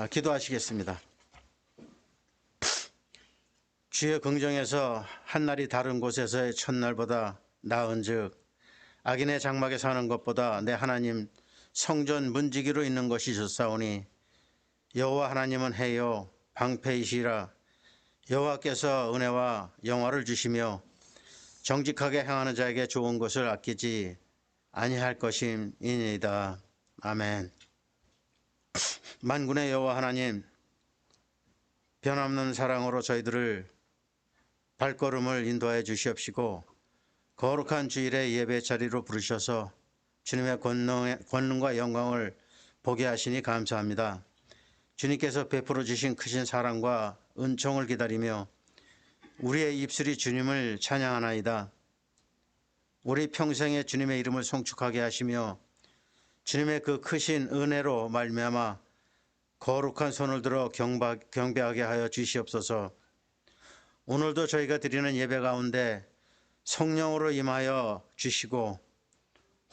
기도하시겠습니다. 주의 긍정에서 한날이 다른 곳에서의 첫날보다 나은즉 악인의 장막에 사는 것보다 내 하나님 성전 문지기로 있는 것이 좋사오니 여호와 하나님은 해요 방패이시라. 여호와께서 은혜와 영화를 주시며 정직하게 행하는 자에게 좋은 것을 아끼지 아니할 것임이니이다. 아멘. 만군의 여호와 하나님, 변함없는 사랑으로 저희들을 발걸음을 인도하여 주시옵시고 거룩한 주일의 예배 자리로 부르셔서 주님의 권능과 영광을 보게 하시니 감사합니다. 주님께서 베풀어 주신 크신 사랑과 은총을 기다리며 우리의 입술이 주님을 찬양하나이다. 우리 평생에 주님의 이름을 송축하게 하시며 주님의 그 크신 은혜로 말미암아 거룩한 손을 들어 경배하게 하여 주시옵소서. 오늘도 저희가 드리는 예배 가운데 성령으로 임하여 주시고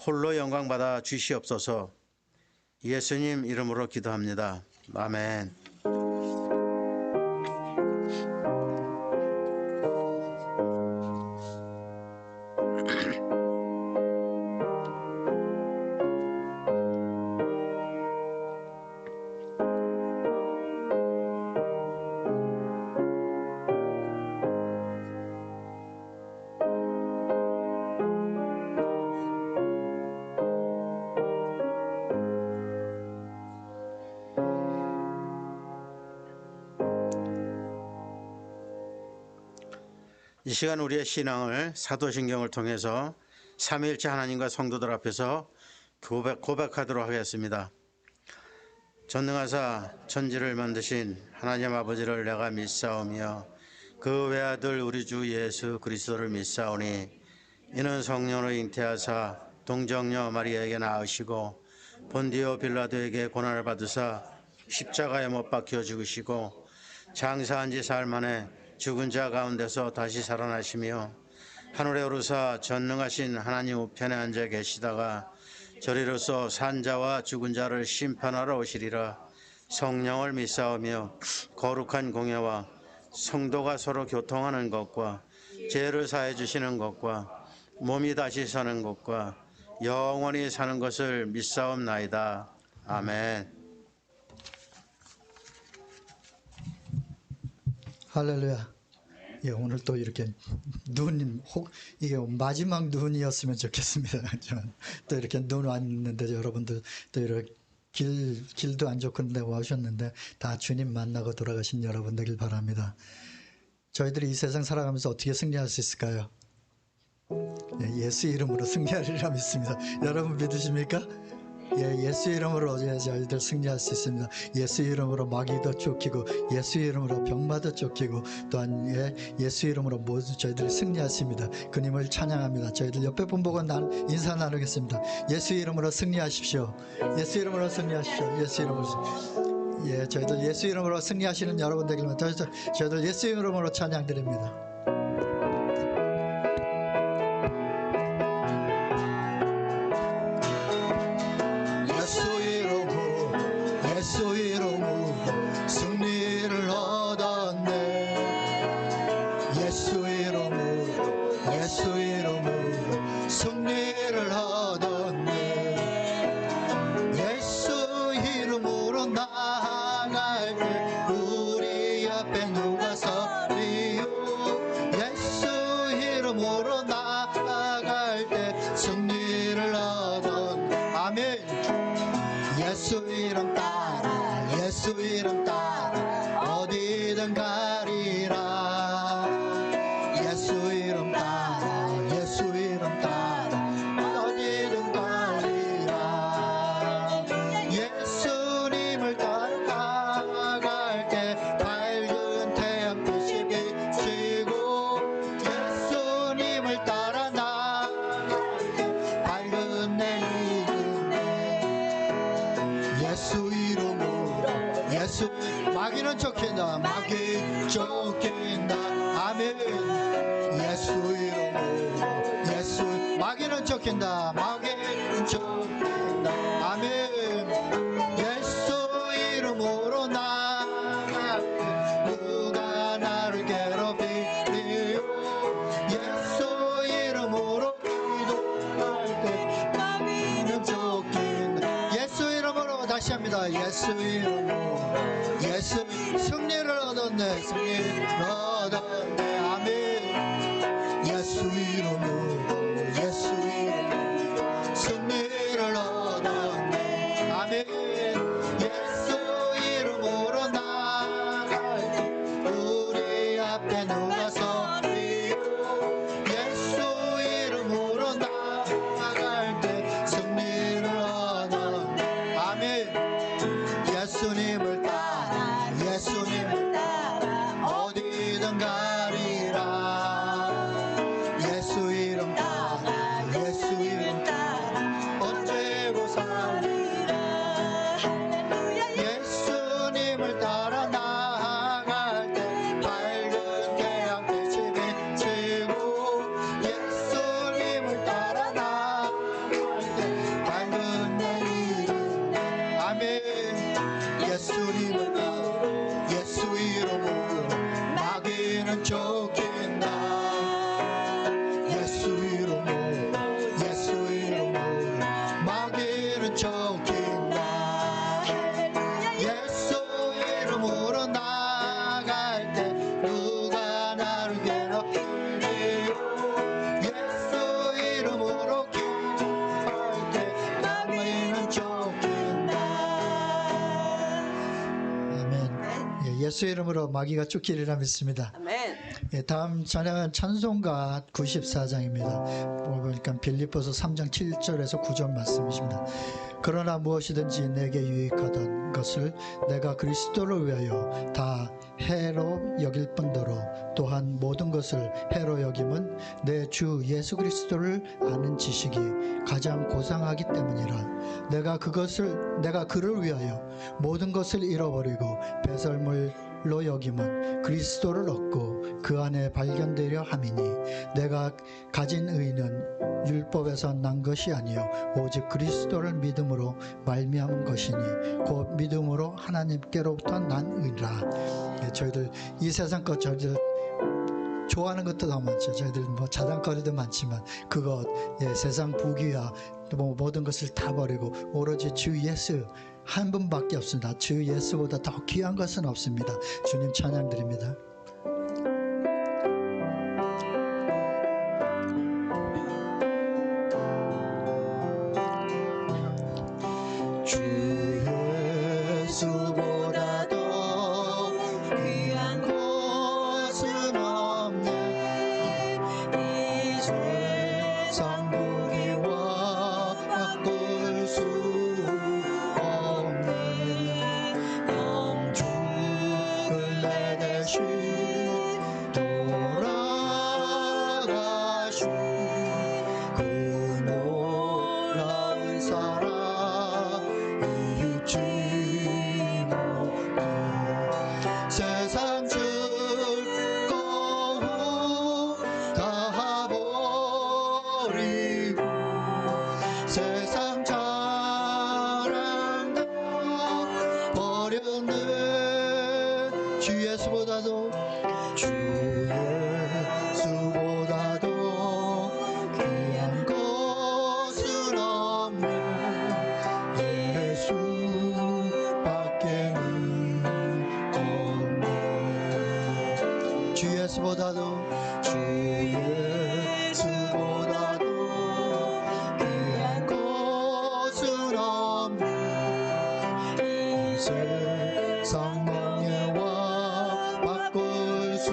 홀로 영광 받아 주시옵소서. 예수님 이름으로 기도합니다. 아멘. 이 시간 우리의 신앙을 사도신경을 통해서 삼위일체 하나님과 성도들 앞에서 고백하도록 하겠습니다. 전능하사 천지를 만드신 하나님 아버지를 내가 믿사오며 그 외아들 우리 주 예수 그리스도를 믿사오니 이는 성령으로 잉태하사 동정녀 마리아에게 낳으시고 본디오 빌라도에게 고난을 받으사 십자가에 못 박혀 죽으시고 장사한 지 사흘 만에 죽은 자 가운데서 다시 살아나시며 하늘에 오르사 전능하신 하나님 우편에 앉아 계시다가 저리로서 산자와 죽은 자를 심판하러 오시리라. 성령을 믿사오며 거룩한 공예와 성도가 서로 교통하는 것과 죄를 사해 주시는 것과 몸이 다시 사는 것과 영원히 사는 것을 믿사옵나이다. 아멘. 할렐루야. 예, 오늘 또 이렇게 이게 마지막 눈이었으면 좋겠습니다. 또 이렇게 눈 왔는데 여러분들 또 이렇게 길도 안 좋고 근데 오셨는데 다 주님 만나고 돌아가신 여러분 되길 바랍니다. 저희들이 이 세상 살아가면서 어떻게 승리할 수 있을까요? 예, 예수 이름으로 승리하리라 믿습니다. 여러분 믿으십니까? 예, 예수 이름으로 저희들 승리할 수 있습니다. 예수 이름으로 마귀도 쫓기고 예수 이름으로 병마도 쫓기고 또한 예수 이름으로 모두 저희들이 승리하십니다. 그님을 찬양합니다. 저희들 옆에 분 보고 인사 나누겠습니다. 예수 이름으로 승리하십시오. 예수 이름으로 승리하십시오. 예수 이름으로. 예, 저희들 예수 이름으로 승리하시는 여러분 되기를 저희들 예수 이름으로 찬양드립니다. 예수 이름으로 승리를 얻었네. 예수 이름으로 승리를 얻었네. 예수 이름으로 나아갈 때 우리 앞에 누가 서리요. 예수 이름으로 나아갈 때 승리를 얻었네. 아멘. 예수 이름 따라 예수 이름 따라 어디든 가리라. 예수 이름 따라 예수 이름 따라 어디든 가리라. 예수님을 따라갈 때 밝은 태양 빛이 비치고 예수님을 따라 나갈 때 밝은 내리는데 예수 이름으로 예수 마귀는 쫓긴다. 마귀 쫓긴다. 아멘. 예수 이름으로 예수 마귀는 쫓긴다. 마귀는 쫓긴다. 아멘. 예수 이름으로 축복합니다. 예수 이름으로 예수 승리를 얻었네. 승리를 얻었네. 아멘. 예수 이름으로 예수 이름으로 승리를 얻었네. 아멘. 예수 이름으로 나갈 때 우리 앞에 누가 서리요. 예수 이름으로 나갈 때 승리를 얻었네. 아멘. 예수님을 따라 예수님을 따라 어디든 가리라. 예수 이름 따라 예수 이름 따라 언제고 살리라. 예수님을 따라 나아갈 때 밝은 태양빛이 비치고 예수님을 따라 나아갈 때 밝은 내일이 아멘. 예수님을 따라 예수 이름으로 마귀는 쫓긴다. 예수 이름으로 예수 이름으로 마귀는 쫓긴다. 예수 이름으로 나갈 때 누가 나를 괴롭히리요. 예수 이름으로 기도할 때 마귀는 쫓긴다. 아멘. 예, 예수 이름으로 마귀가 쫓기리라 믿습니다. 아멘. 예, 다음 찬양은 찬송가 94장입니다. 보니까 빌립보서 3장 7절에서 9절 말씀이십니다. 그러나 무엇이든지 내게 유익하던 것을 내가 그리스도를 위하여 다 해로 여길 뿐더러 또한 모든 것을 해로 여김은 내 주 예수 그리스도를 아는 지식이 가장 고상하기 때문이라. 내가 그를 위하여 모든 것을 잃어버리고 배설물로 여김은 그리스도를 얻고 그 안에 발견되려 함이니 내가 가진 의는 율법에서 난 것이 아니요 오직 그리스도를 믿음으로 말미암은 것이니 곧 믿음으로 하나님께로부터 난 의라. 예, 저희들 이 세상 것 저희들 좋아하는 것도 더 많죠. 저희들 뭐 자랑거리도 많지만 그것 예, 세상 부귀와 뭐 모든 것을 다 버리고 오로지 주 예수 한 분밖에 없습니다. 주 예수보다 더 귀한 것은 없습니다. 주님 찬양드립니다. 주 예수보다도 귀한 것은 없네. 이 세상 부귀와 바꿀 수 없네. 영주를 내 대신 돌아가신 그 놀라운 사랑 세상 즐거움 다 버리고 세상 자랑 다 버렸네. 주 예수보다도 주 예수보다도 귀한 것은 없네. 예수밖에는 없네. 주 예수보다도 주 예수보다도 귀한 것은 없네. 이 세상 명예와 바꿀 수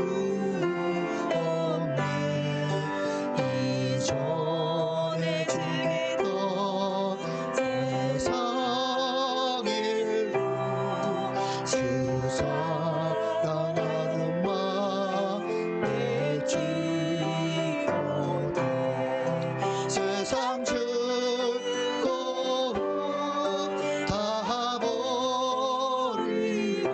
없네. 이전에 주기던 세상 일로 주 사랑하는 마음 내지거든. 세상 즐거움 다 버리고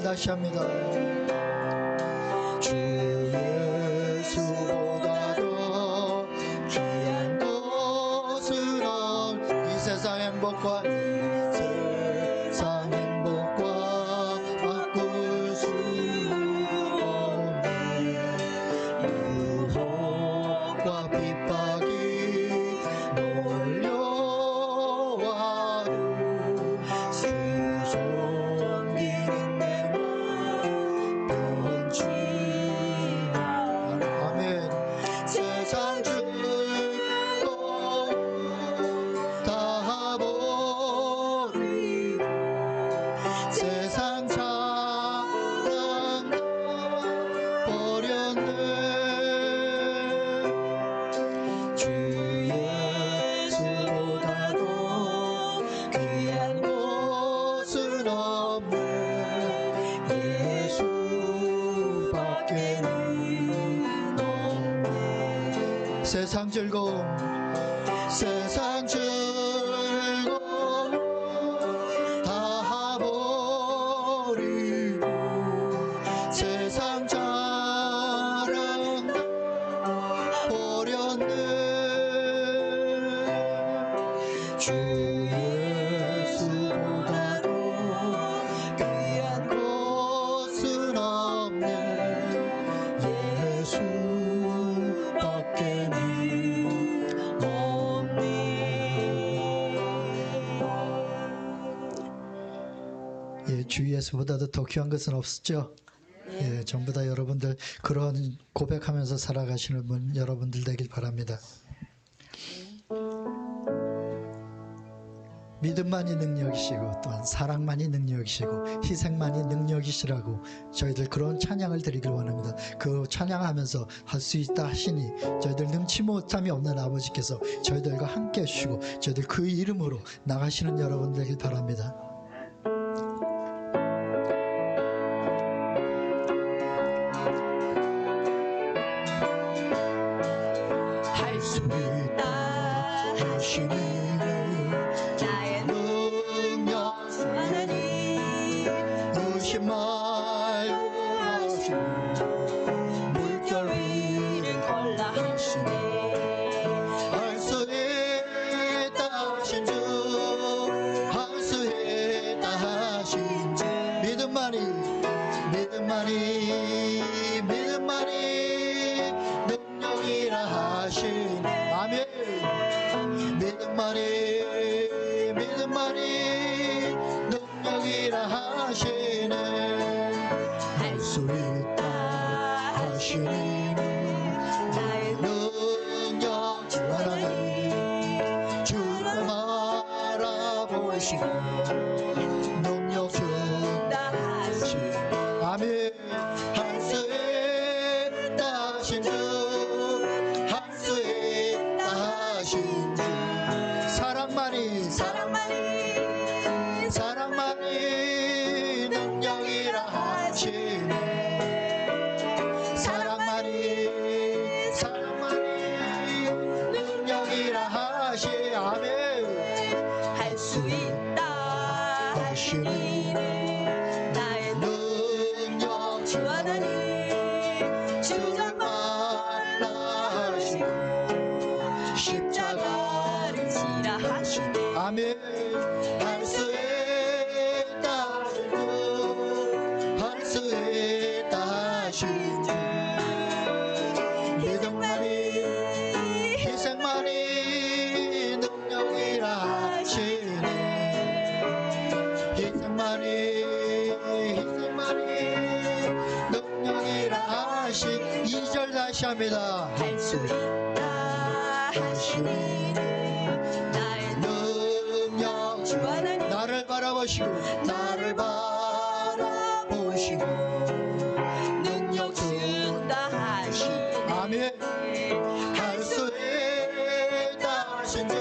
다시 합니다. 주 예수보다도 귀한 것은 이 세상 행복과 세상 행복과 바꿀 수 없네. 유혹과 핍박이 몰려와도 주 섬기는 내 맘 변치 않아. 아멘. 세상 즐거움 다 버리고 세상 사랑 버렸네. 주 예수보다도 귀한 것은 없네. 예수밖에는 없네. 세상 즐거움 세상 즐거움 다 버리고 세상 자랑 버렸네. 주 예수보다도 귀한 것은 없네. 예수밖에는 없네. 예, 주 예수보다도 더 귀한 것은 없었죠. 예, 전부 다 여러분들 그런 고백하면서 살아가시는 분 여러분들 되길 바랍니다. 믿음만이 능력이시고 또한 사랑만이 능력이시고 희생만이 능력이시라고 저희들 그런 찬양을 드리길 원합니다. 그 찬양하면서 할 수 있다 하시니 저희들 능치 못함이 없는 아버지께서 저희들과 함께 해주시고 저희들 그 이름으로 나가시는 여러분 되길 바랍니다. 할 수 있다 하시니 나의 능력 하나님 의심 말고 하시니 물결 위를 걸라 하시네. 할 수 있다 하신 주 할 수 있다 하신 주 믿음만이 능력이라 하시네. 아멘. 믿음만이 능력이라 하시네. 할 수 있다 하시니 나의 능력 주 하나님 주를 바라보시고 능력 나 하시 주시네. 아멘. 할 수 있다 하신 주 할 수 있다 하신 주 사랑만이 능력이라 하시네. 사랑만이 능력이라 하시. 아멘. 할 수 있다 하시니 나의 능력 주 하나님 주를 말라하시고 십자가를 지라 하시네. 아멘. 할 수 있다 하신 주 할 수 있다 하신 주 믿음만이 희생만이 능력이라 하시네. 희생만이 능력이라 하시. 2절 다시 합니다. 할 수 있다 하시니 나의 능력 주 하나님 나를 바라보시고 능력 준다 하시네. 아멘. 할 수 있다 하신 주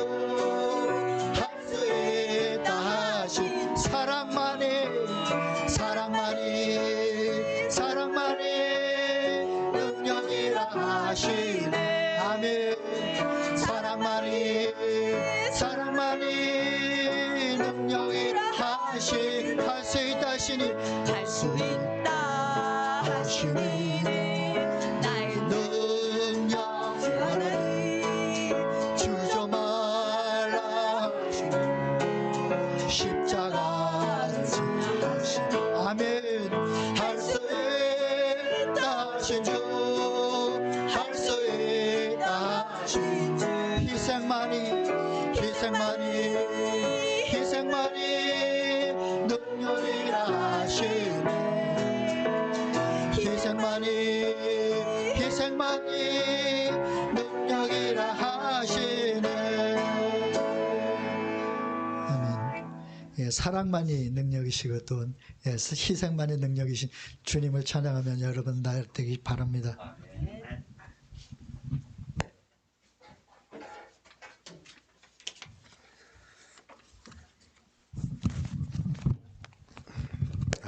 할 수 있다 하신 사랑만이 능력이라 하시네. 아멘. 사랑만이 능력이라 하시. 수 있다 하시니 할 수 있다 하시니 나의 능력 주하나니 주저 말라 하시니 십자가 지나가시니 아멘 할 수 있다 하신 주 할 수 있다 하신 주 희생만이 능력이라 하시니 희생만이 능력이라 하시네. 아멘. 예, 사랑만이 능력이시고 또 희생만이 능력이신 주님을 찬양하면 여러분 날 되기 바랍니다.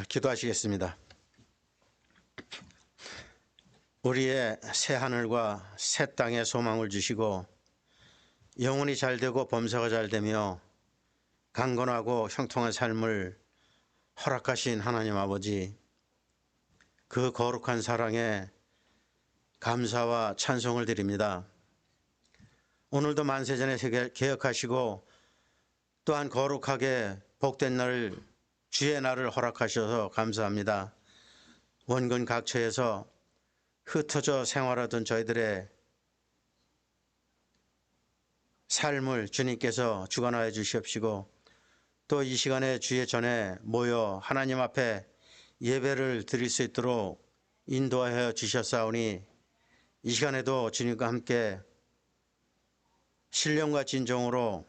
기도하시겠습니다. 우리의 새 하늘과 새 땅에 소망을 주시고 영혼이 잘되고 범사가 잘되며 강건하고 형통한 삶을 허락하신 하나님 아버지, 그 거룩한 사랑에 감사와 찬송을 드립니다. 오늘도 만세전에 개혁하시고 또한 거룩하게 복된 날, 주의 날을 허락하셔서 감사합니다. 원근 각처에서 흩어져 생활하던 저희들의 삶을 주님께서 주관하여 주시옵시고 또 이 시간에 주의 전에 모여 하나님 앞에 예배를 드릴 수 있도록 인도하여 주셨사오니 이 시간에도 주님과 함께 신령과 진정으로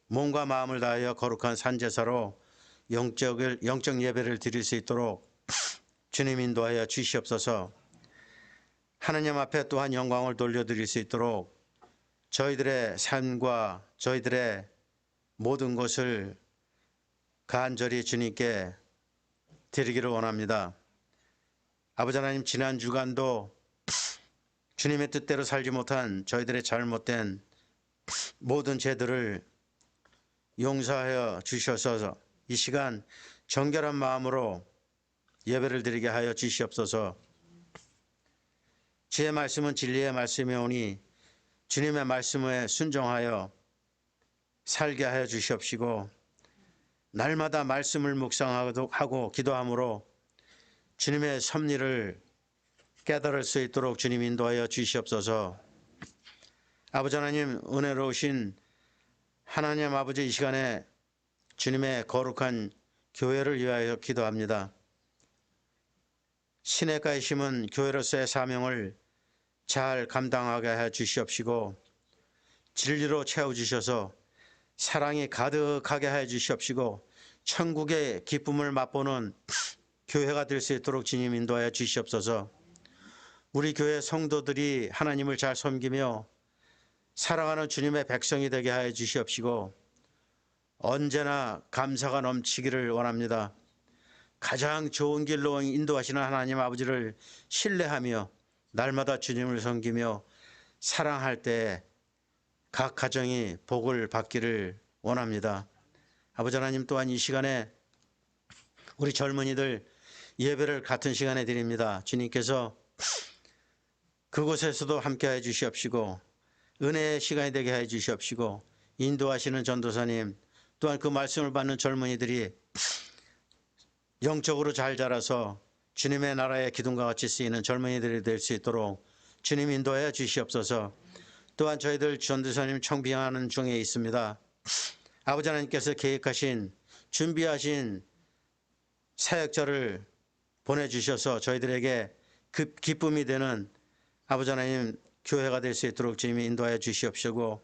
몸과 마음을 다하여 거룩한 산제사로 영적 예배를 드릴 수 있도록 주님 인도하여 주시옵소서. 하나님 앞에 또한 영광을 돌려드릴 수 있도록 저희들의 삶과 저희들의 모든 것을 간절히 주님께 드리기를 원합니다. 아버지 하나님, 지난 주간도 주님의 뜻대로 살지 못한 저희들의 잘못된 모든 죄들을 용서하여 주셔서 이 시간 정결한 마음으로 예배를 드리게 하여 주시옵소서. 주의 말씀은 진리의 말씀이오니 주님의 말씀에 순종하여 살게 하여 주시옵시고 날마다 말씀을 묵상하고 기도함으로 주님의 섭리를 깨달을 수 있도록 주님 인도하여 주시옵소서. 아버지 하나님, 은혜로우신 하나님 아버지, 이 시간에 주님의 거룩한 교회를 위하여 기도합니다. 시냇가에 심은 교회로서의 사명을 잘 감당하게 해 주시옵시고 진리로 채워주셔서 사랑이 가득하게 해 주시옵시고 천국의 기쁨을 맛보는 교회가 될 수 있도록 주님 인도하여 주시옵소서. 우리 교회 성도들이 하나님을 잘 섬기며 사랑하는 주님의 백성이 되게 하여 주시옵시고 언제나 감사가 넘치기를 원합니다. 가장 좋은 길로 인도하시는 하나님 아버지를 신뢰하며 날마다 주님을 섬기며 사랑할 때 각 가정이 복을 받기를 원합니다. 아버지 하나님, 또한 이 시간에 우리 젊은이들 예배를 같은 시간에 드립니다. 주님께서 그곳에서도 함께해 주시옵시고 은혜의 시간이 되게 해 주시옵시고 인도하시는 전도사님, 또한 그 말씀을 받는 젊은이들이 영적으로 잘 자라서 주님의 나라의 기둥과 같이 쓰이는 젊은이들이 될 수 있도록 주님 인도하여 주시옵소서. 또한 저희들 전도사님 청빙하는 중에 있습니다. 아버지 하나님께서 계획하신 준비하신 사역자를 보내주셔서 저희들에게 그 기쁨이 되는 아버지 하나님 교회가 될 수 있도록 주님이 인도하여 주시옵시고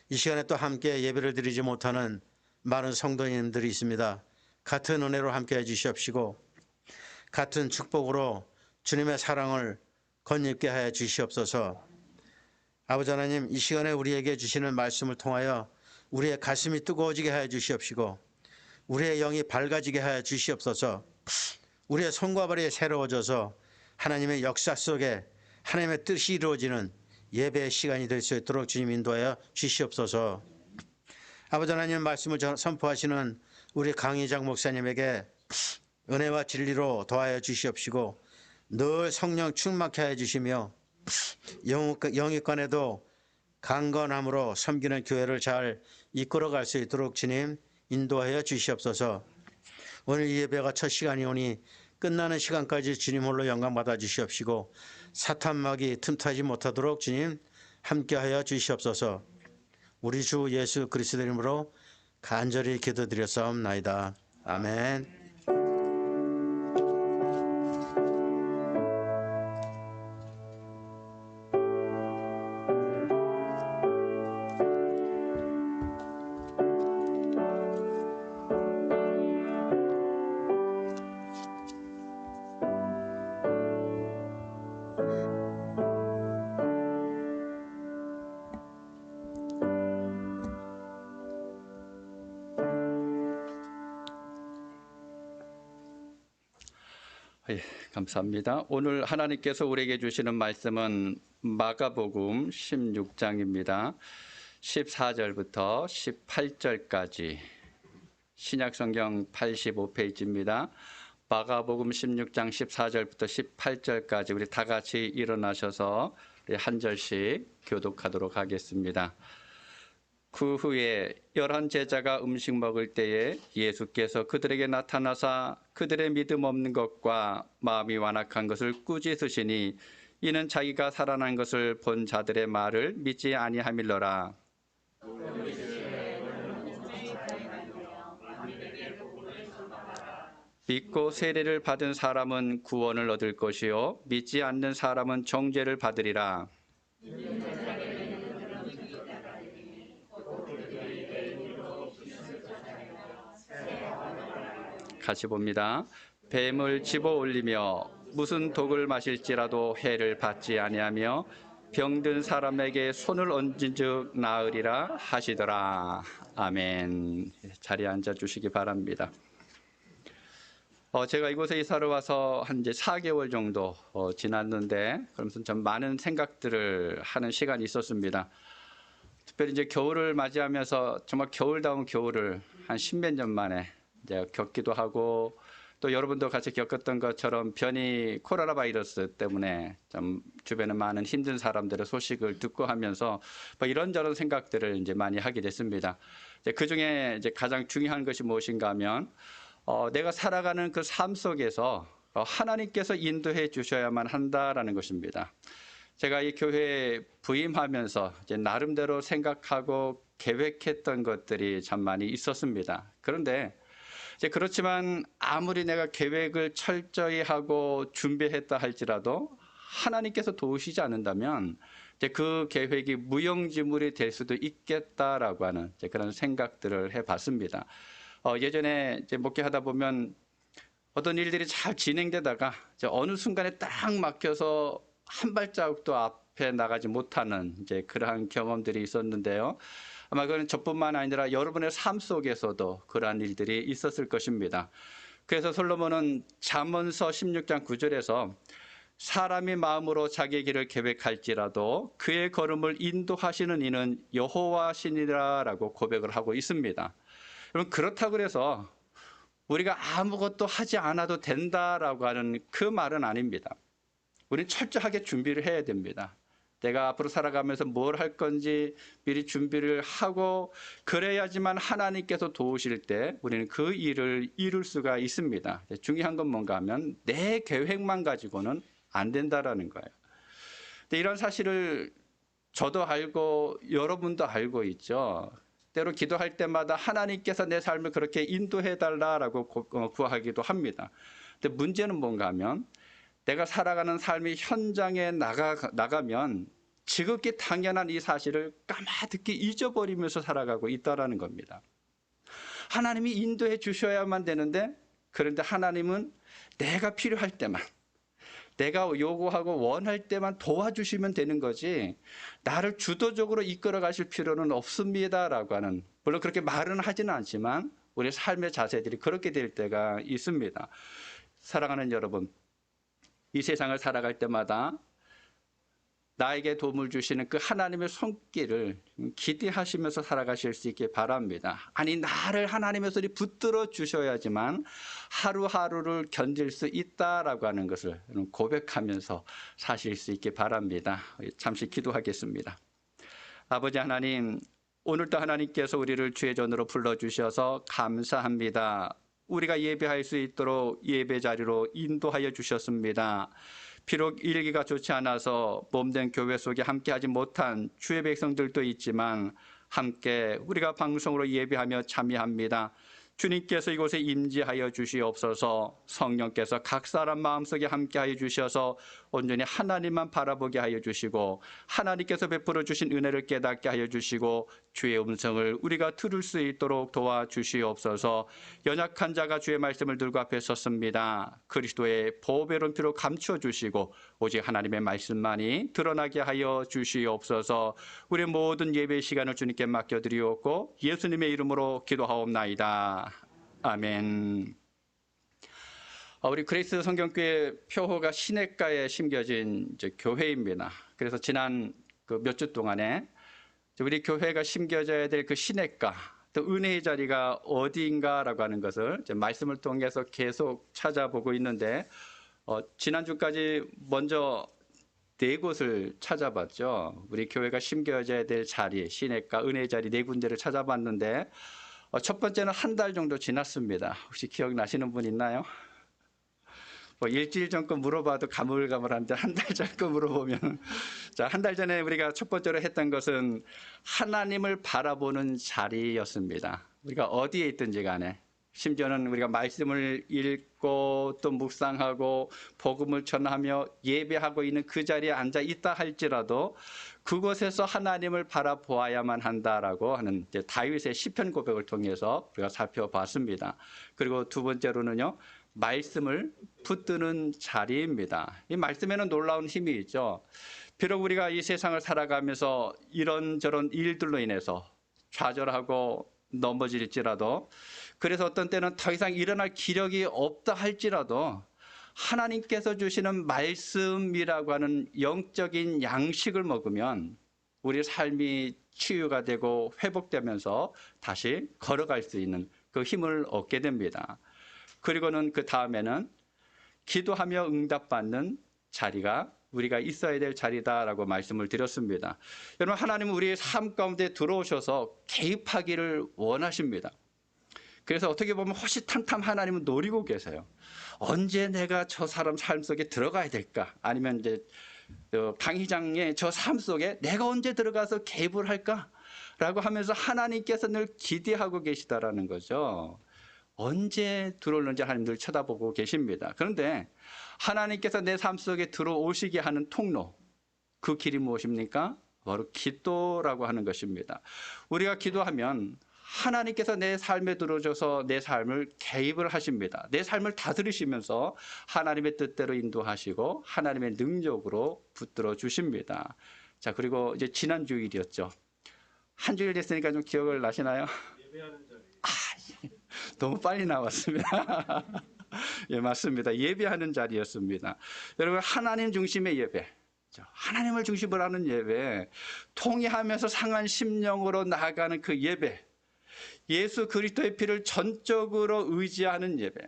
이 시간에 또 함께 예배를 드리지 못하는 많은 성도님들이 있습니다. 같은 은혜로 함께 해주시옵시고 같은 축복으로 주님의 사랑을 건입게 하여 주시옵소서. 아버지 하나님, 이 시간에 우리에게 주시는 말씀을 통하여 우리의 가슴이 뜨거워지게 하여 주시옵시고 우리의 영이 밝아지게 하여 주시옵소서. 우리의 손과 발이 새로워져서 하나님의 역사 속에 하나님의 뜻이 이루어지는 예배의 시간이 될 수 있도록 주님 인도하여 주시옵소서. 아버지 하나님, 말씀을 선포하시는 우리 강희장 목사님에게 은혜와 진리로 도하여 주시옵시고 늘 성령 충만케 하여 주시며 영육간에도 강건함으로 섬기는 교회를 잘 이끌어갈 수 있도록 주님 인도하여 주시옵소서. 오늘 이 예배가 첫 시간이오니 끝나는 시간까지 주님 홀로 영광 받아 주시옵시고 사탄막이 틈타지 못하도록 주님 함께하여 주시옵소서. 우리 주 예수 그리스도 이름으로 간절히 기도드렸사옵나이다. 아멘. 예, 감사합니다. 오늘 하나님께서 우리에게 주시는 말씀은 마가복음 16장입니다. 14절부터 18절까지 신약성경 85페이지입니다. 마가복음 16장 14절부터 18절까지 우리 다 같이 일어나셔서 우리 한 절씩 교독하도록 하겠습니다. 그 후에 11 제자가 음식 먹을 때에 예수께서 그들에게 나타나사 그들의 믿음 없는 것과 마음이 완악한 것을 꾸짖으시니 이는 자기가 살아난 것을 본 자들의 말을 믿지 아니함일러라. 믿고 세례를 받은 사람은 구원을 얻을 것이요 믿지 않는 사람은 정죄를 받으리라. 같이 봅니다. 뱀을 집어 올리며 무슨 독을 마실지라도 해를 받지 아니하며 병든 사람에게 손을 얹은즉 나으리라 하시더라. 아멘. 자리에 앉아 주시기 바랍니다. 제가 이곳에 이사를 와서 한 이제 4개월 정도 지났는데 그러면서 좀 많은 생각들을 하는 시간이 있었습니다. 특별히 이제 겨울을 맞이하면서 정말 겨울다운 겨울을 한 10몇 년 만에 이제 겪기도 하고 또 여러분도 같이 겪었던 것처럼 변이 코로나 바이러스 때문에 좀 주변에 많은 힘든 사람들의 소식을 듣고 하면서 뭐 이런저런 생각들을 이제 많이 하게 됐습니다. 그 중에 이제 가장 중요한 것이 무엇인가 하면 내가 살아가는 그 삶 속에서 하나님께서 인도해 주셔야만 한다라는 것입니다. 제가 이 교회에 부임하면서 이제 나름대로 생각하고 계획했던 것들이 참 많이 있었습니다. 그런데 이제 그렇지만 아무리 내가 계획을 철저히 하고 준비했다 할지라도 하나님께서 도우시지 않는다면 이제 그 계획이 무용지물이 될 수도 있겠다라고 하는 이제 그런 생각들을 해봤습니다. 예전에 이제 목회하다 보면 어떤 일들이 잘 진행되다가 이제 어느 순간에 딱 막혀서 한 발자국도 앞에 나가지 못하는 이제 그러한 경험들이 있었는데요. 아마 그건 저뿐만 아니라 여러분의 삶 속에서도 그러한 일들이 있었을 것입니다. 그래서 솔로몬은 잠언서 16장 9절에서 사람이 마음으로 자기의 길을 계획할지라도 그의 걸음을 인도하시는 이는 여호와시니라라고 고백을 하고 있습니다. 여러분 그렇다고 해서 우리가 아무것도 하지 않아도 된다라고 하는 그 말은 아닙니다. 우리는 철저하게 준비를 해야 됩니다. 내가 앞으로 살아가면서 뭘 할 건지 미리 준비를 하고 그래야지만 하나님께서 도우실 때 우리는 그 일을 이룰 수가 있습니다. 중요한 건 뭔가 하면 내 계획만 가지고는 안 된다라는 거예요. 근데 이런 사실을 저도 알고 여러분도 알고 있죠. 때로 기도할 때마다 하나님께서 내 삶을 그렇게 인도해 달라라고 구하기도 합니다. 근데 문제는 뭔가 하면 내가 살아가는 삶이 현장에 나가면 지극히 당연한 이 사실을 까마득히 잊어버리면서 살아가고 있다는 겁니다. 하나님이 인도해 주셔야만 되는데 그런데 하나님은 내가 필요할 때만 내가 요구하고 원할 때만 도와주시면 되는 거지 나를 주도적으로 이끌어 가실 필요는 없습니다라고 하는 물론 그렇게 말은 하지는 않지만 우리 삶의 자세들이 그렇게 될 때가 있습니다. 사랑하는 여러분 이 세상을 살아갈 때마다 나에게 도움을 주시는 그 하나님의 손길을 기대하시면서 살아가실 수 있게 바랍니다. 아니, 나를 하나님의 손이 붙들어 주셔야지만 하루하루를 견딜 수 있다라고 하는 것을 고백하면서 사실 수 있게 바랍니다. 잠시 기도하겠습니다. 아버지 하나님, 오늘도 하나님께서 우리를 주의 전으로 불러주셔서 감사합니다. 우리가 예배할 수 있도록 예배 자리로 인도하여 주셨습니다. 비록 일기가 좋지 않아서 몸된 교회 속에 함께하지 못한 주의 백성들도 있지만 함께 우리가 방송으로 예배하며 참여합니다. 주님께서 이곳에 임재하여 주시옵소서. 성령께서 각 사람 마음속에 함께하여 주셔서 온전히 하나님만 바라보게 하여 주시고 하나님께서 베풀어 주신 은혜를 깨닫게 하여 주시고 주의 음성을 우리가 들을 수 있도록 도와주시옵소서. 연약한 자가 주의 말씀을 들고 앞에 섰습니다. 그리스도의 보배로운 피로 감추어 주시고 오직 하나님의 말씀만이 드러나게 하여 주시옵소서. 우리 모든 예배 시간을 주님께 맡겨드리옵고 예수님의 이름으로 기도하옵나이다. 아멘. 우리 그레이스 성경교회 표호가 시냇가에 심겨진 교회입니다. 그래서 지난 몇 주 동안에 우리 교회가 심겨져야 될 그 시냇가, 또 은혜의 자리가 어디인가라고 하는 것을 말씀을 통해서 계속 찾아보고 있는데 지난주까지 먼저 4곳을 찾아봤죠. 우리 교회가 심겨져야 될 자리, 시냇가, 은혜의 자리 4군데를 찾아봤는데 첫 번째는 한 달 정도 지났습니다. 혹시 기억나시는 분 있나요? 일주일 전 거 물어봐도 가물가물한데 한 달 전 거 물어보면 자, 한 달 전에 우리가 첫 번째로 했던 것은 하나님을 바라보는 자리였습니다. 우리가 어디에 있든지 간에 심지어는 우리가 말씀을 읽고 또 묵상하고 복음을 전하며 예배하고 있는 그 자리에 앉아 있다 할지라도 그곳에서 하나님을 바라보아야만 한다라고 하는 다윗의 시편 고백을 통해서 우리가 살펴봤습니다. 그리고 두 번째로는요, 말씀을 붙드는 자리입니다. 이 말씀에는 놀라운 힘이 있죠. 비록 우리가 이 세상을 살아가면서 이런저런 일들로 인해서 좌절하고 넘어질지라도, 그래서 어떤 때는 더 이상 일어날 기력이 없다 할지라도 하나님께서 주시는 말씀이라고 하는 영적인 양식을 먹으면 우리 삶이 치유가 되고 회복되면서 다시 걸어갈 수 있는 그 힘을 얻게 됩니다. 그리고는 그 다음에는 기도하며 응답받는 자리가 우리가 있어야 될 자리다라고 말씀을 드렸습니다. 여러분, 하나님은 우리의 삶 가운데 들어오셔서 개입하기를 원하십니다. 그래서 어떻게 보면 호시탐탐 하나님은 노리고 계세요. 언제 내가 저 사람 삶 속에 들어가야 될까? 아니면 이제 강 회장의 저 삶 속에 내가 언제 들어가서 개입을 할까? 라고 하면서 하나님께서 늘 기대하고 계시다라는 거죠. 언제 들어올는지 하나님 늘 쳐다보고 계십니다. 그런데 하나님께서 내 삶 속에 들어오시게 하는 통로, 그 길이 무엇입니까? 바로 기도라고 하는 것입니다. 우리가 기도하면 하나님께서 내 삶에 들어오셔서 내 삶을 개입을 하십니다. 내 삶을 다스리시면서 하나님의 뜻대로 인도하시고 하나님의 능력으로 붙들어 주십니다. 자, 그리고 이제 지난 주일이었죠. 한 주일 됐으니까 좀 기억을 나시나요? 예배하는 자리. 너무 빨리 나왔습니다. 예, 맞습니다. 예배하는 자리였습니다. 여러분, 하나님 중심의 예배, 하나님을 중심으로 하는 예배, 통회하면서 상한 심령으로 나아가는 그 예배, 예수 그리스도의 피를 전적으로 의지하는 예배,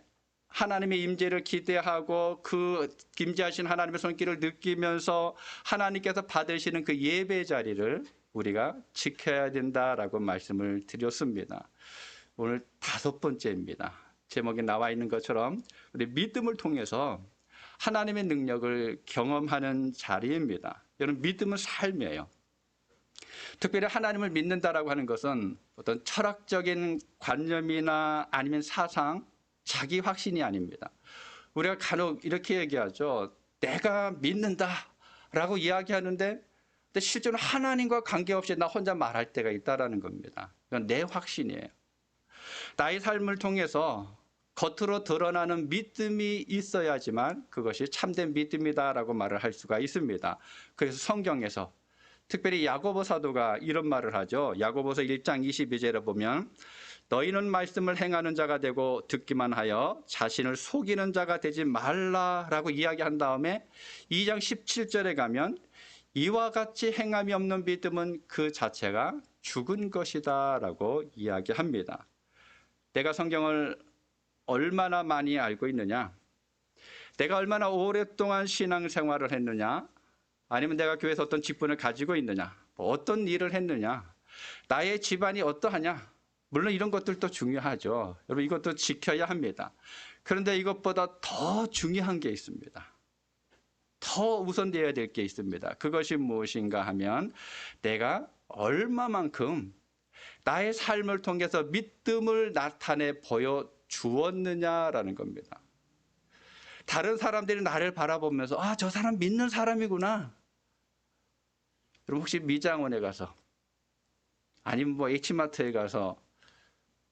하나님의 임재를 기대하고 그 임재하신 하나님의 손길을 느끼면서 하나님께서 받으시는 그 예배 자리를 우리가 지켜야 된다라고 말씀을 드렸습니다. 오늘 5번째입니다. 제목에 나와 있는 것처럼 우리 믿음을 통해서 하나님의 능력을 경험하는 자리입니다. 여러분, 믿음은 삶이에요. 특별히 하나님을 믿는다라고 하는 것은 어떤 철학적인 관념이나 아니면 사상, 자기 확신이 아닙니다. 우리가 간혹 이렇게 얘기하죠. 내가 믿는다라고 이야기하는데 근데 실제로 하나님과 관계없이 나 혼자 말할 때가 있다라는 겁니다. 이건 내 확신이에요. 나의 삶을 통해서 겉으로 드러나는 믿음이 있어야지만 그것이 참된 믿음이다라고 말을 할 수가 있습니다. 그래서 성경에서 특별히 야고보 사도가 이런 말을 하죠. 야고보서 1장 22절에 보면 너희는 말씀을 행하는 자가 되고 듣기만 하여 자신을 속이는 자가 되지 말라라고 이야기한 다음에 2장 17절에 가면 이와 같이 행함이 없는 믿음은 그 자체가 죽은 것이다라고 이야기합니다. 내가 성경을 얼마나 많이 알고 있느냐? 내가 얼마나 오랫동안 신앙생활을 했느냐? 아니면 내가 교회에서 어떤 직분을 가지고 있느냐? 어떤 일을 했느냐? 나의 집안이 어떠하냐? 물론 이런 것들도 중요하죠. 여러분 이것도 지켜야 합니다. 그런데 이것보다 더 중요한 게 있습니다. 더 우선되어야 될 게 있습니다. 그것이 무엇인가 하면 내가 얼마만큼 나의 삶을 통해서 믿음을 나타내 보여주었느냐라는 겁니다. 다른 사람들이 나를 바라보면서 아, 저 사람 믿는 사람이구나. 여러분 혹시 미장원에 가서 아니면 뭐 H마트에 가서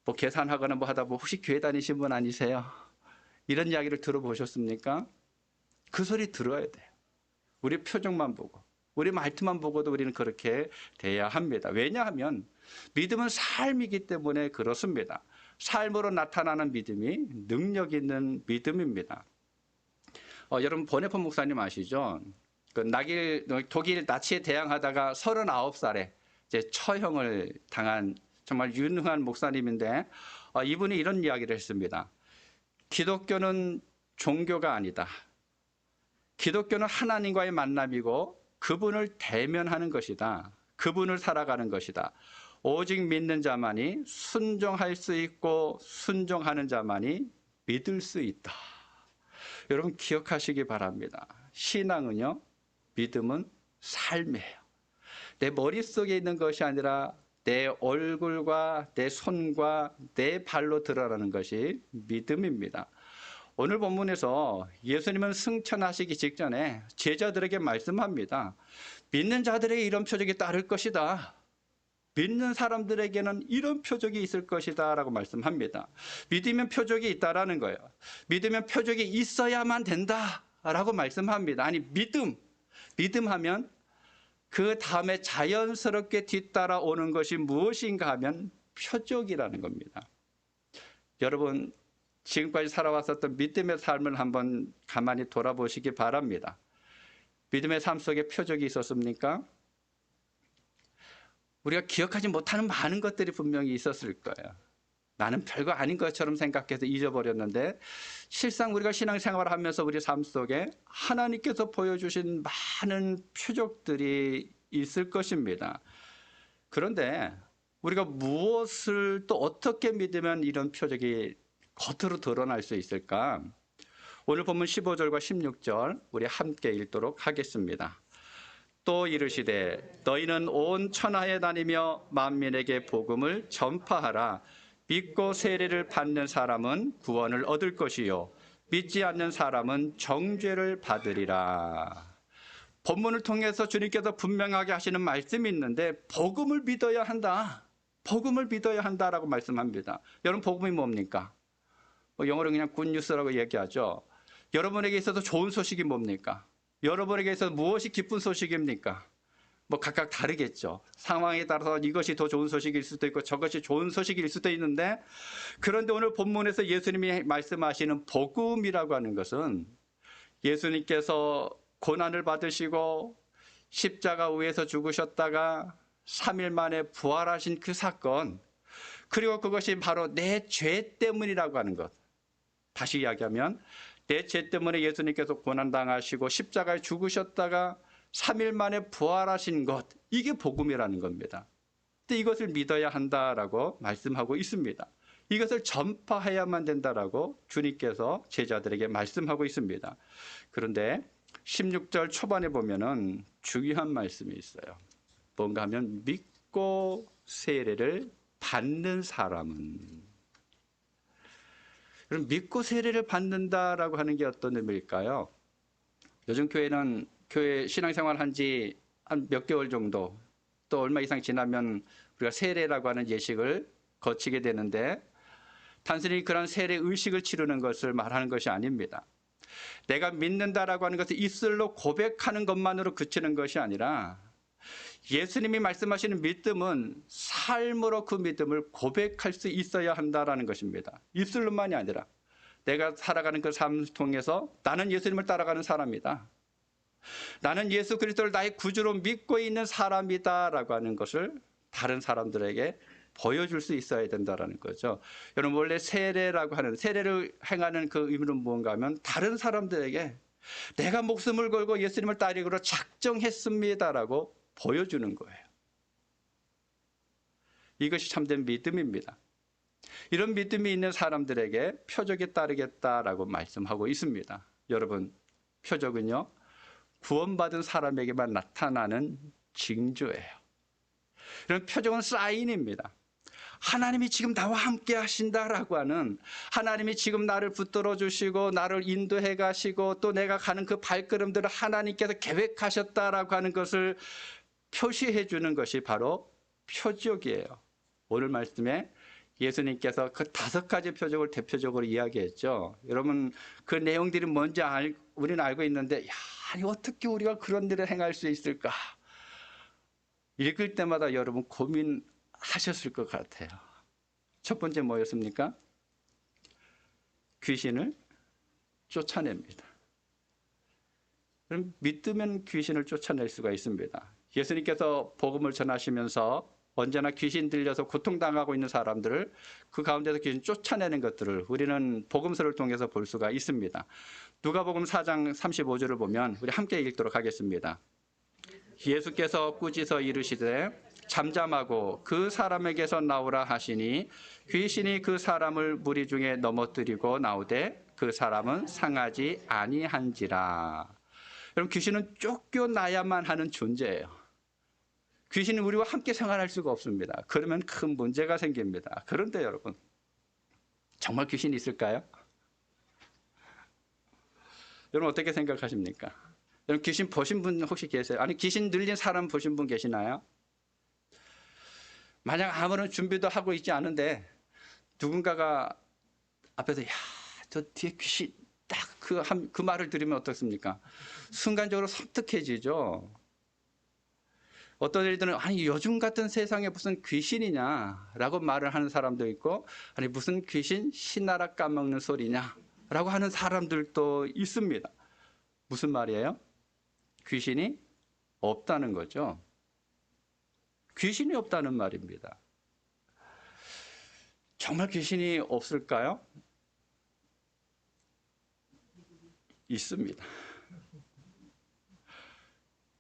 뭐 계산하거나 뭐 하다 보면 혹시 교회 다니신 분 아니세요? 이런 이야기를 들어보셨습니까? 그 소리 들어야 돼요. 우리 표정만 보고 우리 말투만 보고도 우리는 그렇게 돼야 합니다. 왜냐하면 믿음은 삶이기 때문에 그렇습니다. 삶으로 나타나는 믿음이 능력 있는 믿음입니다. 여러분 보네폰 목사님 아시죠? 독일 나치에 대항하다가 39살에 이제 처형을 당한 정말 유능한 목사님인데 이분이 이런 이야기를 했습니다. 기독교는 종교가 아니다. 기독교는 하나님과의 만남이고 그분을 대면하는 것이다. 그분을 살아가는 것이다. 오직 믿는 자만이 순종할 수 있고 순종하는 자만이 믿을 수 있다. 여러분 기억하시기 바랍니다. 신앙은요, 믿음은 삶이에요. 내 머릿속에 있는 것이 아니라 내 얼굴과 내 손과 내 발로 드러나는 것이 믿음입니다. 오늘 본문에서 예수님은 승천하시기 직전에 제자들에게 말씀합니다. 믿는 자들에게 이런 표적이 따를 것이다. 믿는 사람들에게는 이런 표적이 있을 것이다 라고 말씀합니다. 믿으면 표적이 있다라는 거예요. 믿으면 표적이 있어야만 된다 라고 말씀합니다. 아니 믿음하면 그 다음에 자연스럽게 뒤따라오는 것이 무엇인가 하면 표적이라는 겁니다. 여러분 지금까지 살아왔었던 믿음의 삶을 한번 가만히 돌아보시기 바랍니다. 믿음의 삶 속에 표적이 있었습니까? 우리가 기억하지 못하는 많은 것들이 분명히 있었을 거예요. 나는 별거 아닌 것처럼 생각해서 잊어버렸는데 실상 우리가 신앙생활을 하면서 우리 삶 속에 하나님께서 보여주신 많은 표적들이 있을 것입니다. 그런데 우리가 무엇을 또 어떻게 믿으면 이런 표적이 겉으로 드러날 수 있을까? 오늘 본문 15절과 16절 우리 함께 읽도록 하겠습니다. 또 이르시되 너희는 온 천하에 다니며 만민에게 복음을 전파하라. 믿고 세례를 받는 사람은 구원을 얻을 것이요 믿지 않는 사람은 정죄를 받으리라. 본문을 통해서 주님께서 분명하게 하시는 말씀이 있는데 복음을 믿어야 한다. 복음을 믿어야 한다라고 말씀합니다. 여러분 복음이 뭡니까? 영어로 그냥 굿뉴스라고 얘기하죠. 여러분에게 있어서 좋은 소식이 뭡니까? 여러분에게 있어서 무엇이 기쁜 소식입니까? 각각 다르겠죠. 상황에 따라서 이것이 더 좋은 소식일 수도 있고 저것이 좋은 소식일 수도 있는데 그런데 오늘 본문에서 예수님이 말씀하시는 복음이라고 하는 것은 예수님께서 고난을 받으시고 십자가 위에서 죽으셨다가 3일 만에 부활하신 그 사건 그리고 그것이 바로 내 죄 때문이라고 하는 것. 다시 이야기하면 내 죄 때문에 예수님께서 고난당하시고 십자가에 죽으셨다가 3일 만에 부활하신 것, 이게 복음이라는 겁니다. 근데 이것을 믿어야 한다라고 말씀하고 있습니다. 이것을 전파해야만 된다라고 주님께서 제자들에게 말씀하고 있습니다. 그런데 16절 초반에 보면은 중요한 말씀이 있어요. 뭔가 하면 믿고 세례를 받는 사람은, 그럼 믿고 세례를 받는다라고 하는 게 어떤 의미일까요? 요즘 교회는 교회 신앙생활 한 지 한 몇 개월 정도 또 얼마 이상 지나면 우리가 세례라고 하는 예식을 거치게 되는데 단순히 그런 세례 의식을 치르는 것을 말하는 것이 아닙니다. 내가 믿는다라고 하는 것을 입술로 고백하는 것만으로 그치는 것이 아니라 예수님이 말씀하시는 믿음은 삶으로 그 믿음을 고백할 수 있어야 한다라는 것입니다. 입술로만이 아니라 내가 살아가는 그 삶을 통해서 나는 예수님을 따라가는 사람이다. 나는 예수 그리스도를 나의 구주로 믿고 있는 사람이다라고 하는 것을 다른 사람들에게 보여줄 수 있어야 된다라는 거죠. 여러분 원래 세례라고 하는 세례를 행하는 그 의미는 무언가 하면 다른 사람들에게 내가 목숨을 걸고 예수님을 따르기로 작정했습니다라고 보여주는 거예요. 이것이 참된 믿음입니다. 이런 믿음이 있는 사람들에게 표적에 따르겠다라고 말씀하고 있습니다. 여러분 표적은요 구원받은 사람에게만 나타나는 징조예요. 이런 표적은 사인입니다. 하나님이 지금 나와 함께 하신다라고 하는, 하나님이 지금 나를 붙들어 주시고 나를 인도해 가시고 또 내가 가는 그 발걸음들을 하나님께서 계획하셨다라고 하는 것을 표시해 주는 것이 바로 표적이에요. 오늘 말씀에 예수님께서 그 5가지 표적을 대표적으로 이야기했죠. 여러분 그 내용들이 뭔지 우리는 알고 있는데, 야, 아니 어떻게 우리가 그런 일을 행할 수 있을까? 읽을 때마다 여러분 고민하셨을 것 같아요. 첫 번째 뭐였습니까? 귀신을 쫓아냅니다. 그럼 믿으면 귀신을 쫓아낼 수가 있습니다. 예수님께서 복음을 전하시면서 언제나 귀신 들려서 고통당하고 있는 사람들을 그 가운데서 귀신 쫓아내는 것들을 우리는 복음서를 통해서 볼 수가 있습니다. 누가복음 4장 35절을 보면 우리 함께 읽도록 하겠습니다. 예수께서 꾸짖어 이르시되 잠잠하고 그 사람에게서 나오라 하시니 귀신이 그 사람을 무리 중에 넘어뜨리고 나오되 그 사람은 상하지 아니한지라. 여러분 귀신은 쫓겨나야만 하는 존재예요. 귀신은 우리와 함께 생활할 수가 없습니다. 그러면 큰 문제가 생깁니다. 그런데 여러분 정말 귀신이 있을까요? 여러분 어떻게 생각하십니까? 여러분 귀신 보신 분 혹시 계세요? 아니 귀신 들린 사람 보신 분 계시나요? 만약 아무런 준비도 하고 있지 않은데 누군가가 앞에서 야, 저 뒤에 귀신 딱 그 말을 들으면 어떻습니까? 순간적으로 섬뜩해지죠. 어떤 일들은 아니 요즘 같은 세상에 무슨 귀신이냐라고 말을 하는 사람도 있고, 아니 무슨 귀신 신나라 까먹는 소리냐라고 하는 사람들도 있습니다. 무슨 말이에요? 귀신이 없다는 거죠. 귀신이 없다는 말입니다. 정말 귀신이 없을까요? 있습니다.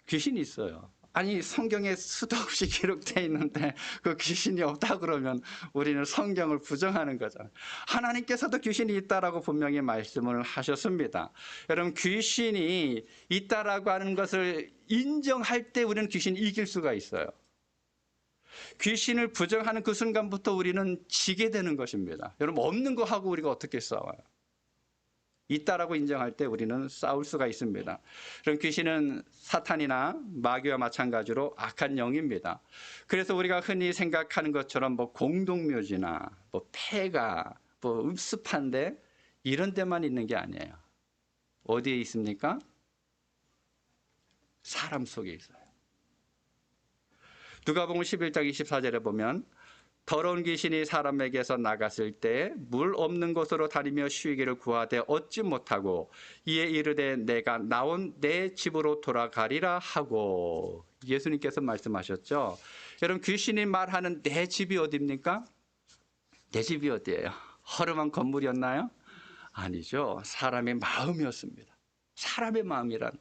귀신이 있어요. 아니 성경에 수도 없이 기록되어 있는데 그 귀신이 없다 그러면 우리는 성경을 부정하는 거잖아요. 하나님께서도 귀신이 있다라고 분명히 말씀을 하셨습니다. 여러분 귀신이 있다라고 하는 것을 인정할 때 우리는 귀신을 이길 수가 있어요. 귀신을 부정하는 그 순간부터 우리는 지게 되는 것입니다. 여러분 없는 거 하고 우리가 어떻게 싸워요? 있다라고 인정할 때 우리는 싸울 수가 있습니다. 그럼 귀신은 사탄이나 마귀와 마찬가지로 악한 영입니다. 그래서 우리가 흔히 생각하는 것처럼 뭐 공동묘지나 뭐 폐가 뭐 읍습한데 이런 데만 있는 게 아니에요. 어디에 있습니까? 사람 속에 있어요. 누가복음 11장 24절에 보면 더러운 귀신이 사람에게서 나갔을 때 물 없는 곳으로 다니며 쉬기를 구하되 얻지 못하고 이에 이르되 내가 나온 내 집으로 돌아가리라 하고, 예수님께서 말씀하셨죠. 여러분 귀신이 말하는 내 집이 어디입니까? 내 집이 어디예요? 허름한 건물이었나요? 아니죠. 사람의 마음이었습니다. 사람의 마음이라는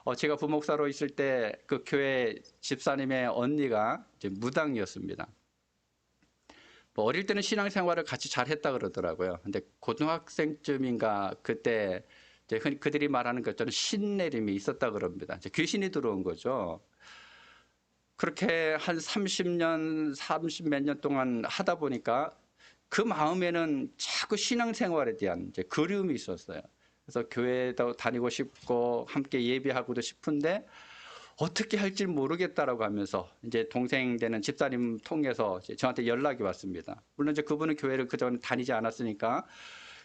거. 제가 부목사로 있을 때 그 교회 집사님의 언니가 이제 무당이었습니다. 뭐 어릴 때는 신앙생활을 같이 잘 했다 그러더라고요. 근데 고등학생쯤인가 그때 이제 그들이 말하는 것처럼 신내림이 있었다 그럽니다. 이제 귀신이 들어온 거죠. 그렇게 한 30년, 30몇 년 동안 하다 보니까 그 마음에는 자꾸 신앙생활에 대한 이제 그리움이 있었어요. 그래서 교회도 다니고 싶고 함께 예배하고도 싶은데 어떻게 할지 모르겠다라고 하면서 이제 동생 되는 집사님 통해서 저한테 연락이 왔습니다. 물론 이제 그분은 교회를 그전 다니지 않았으니까.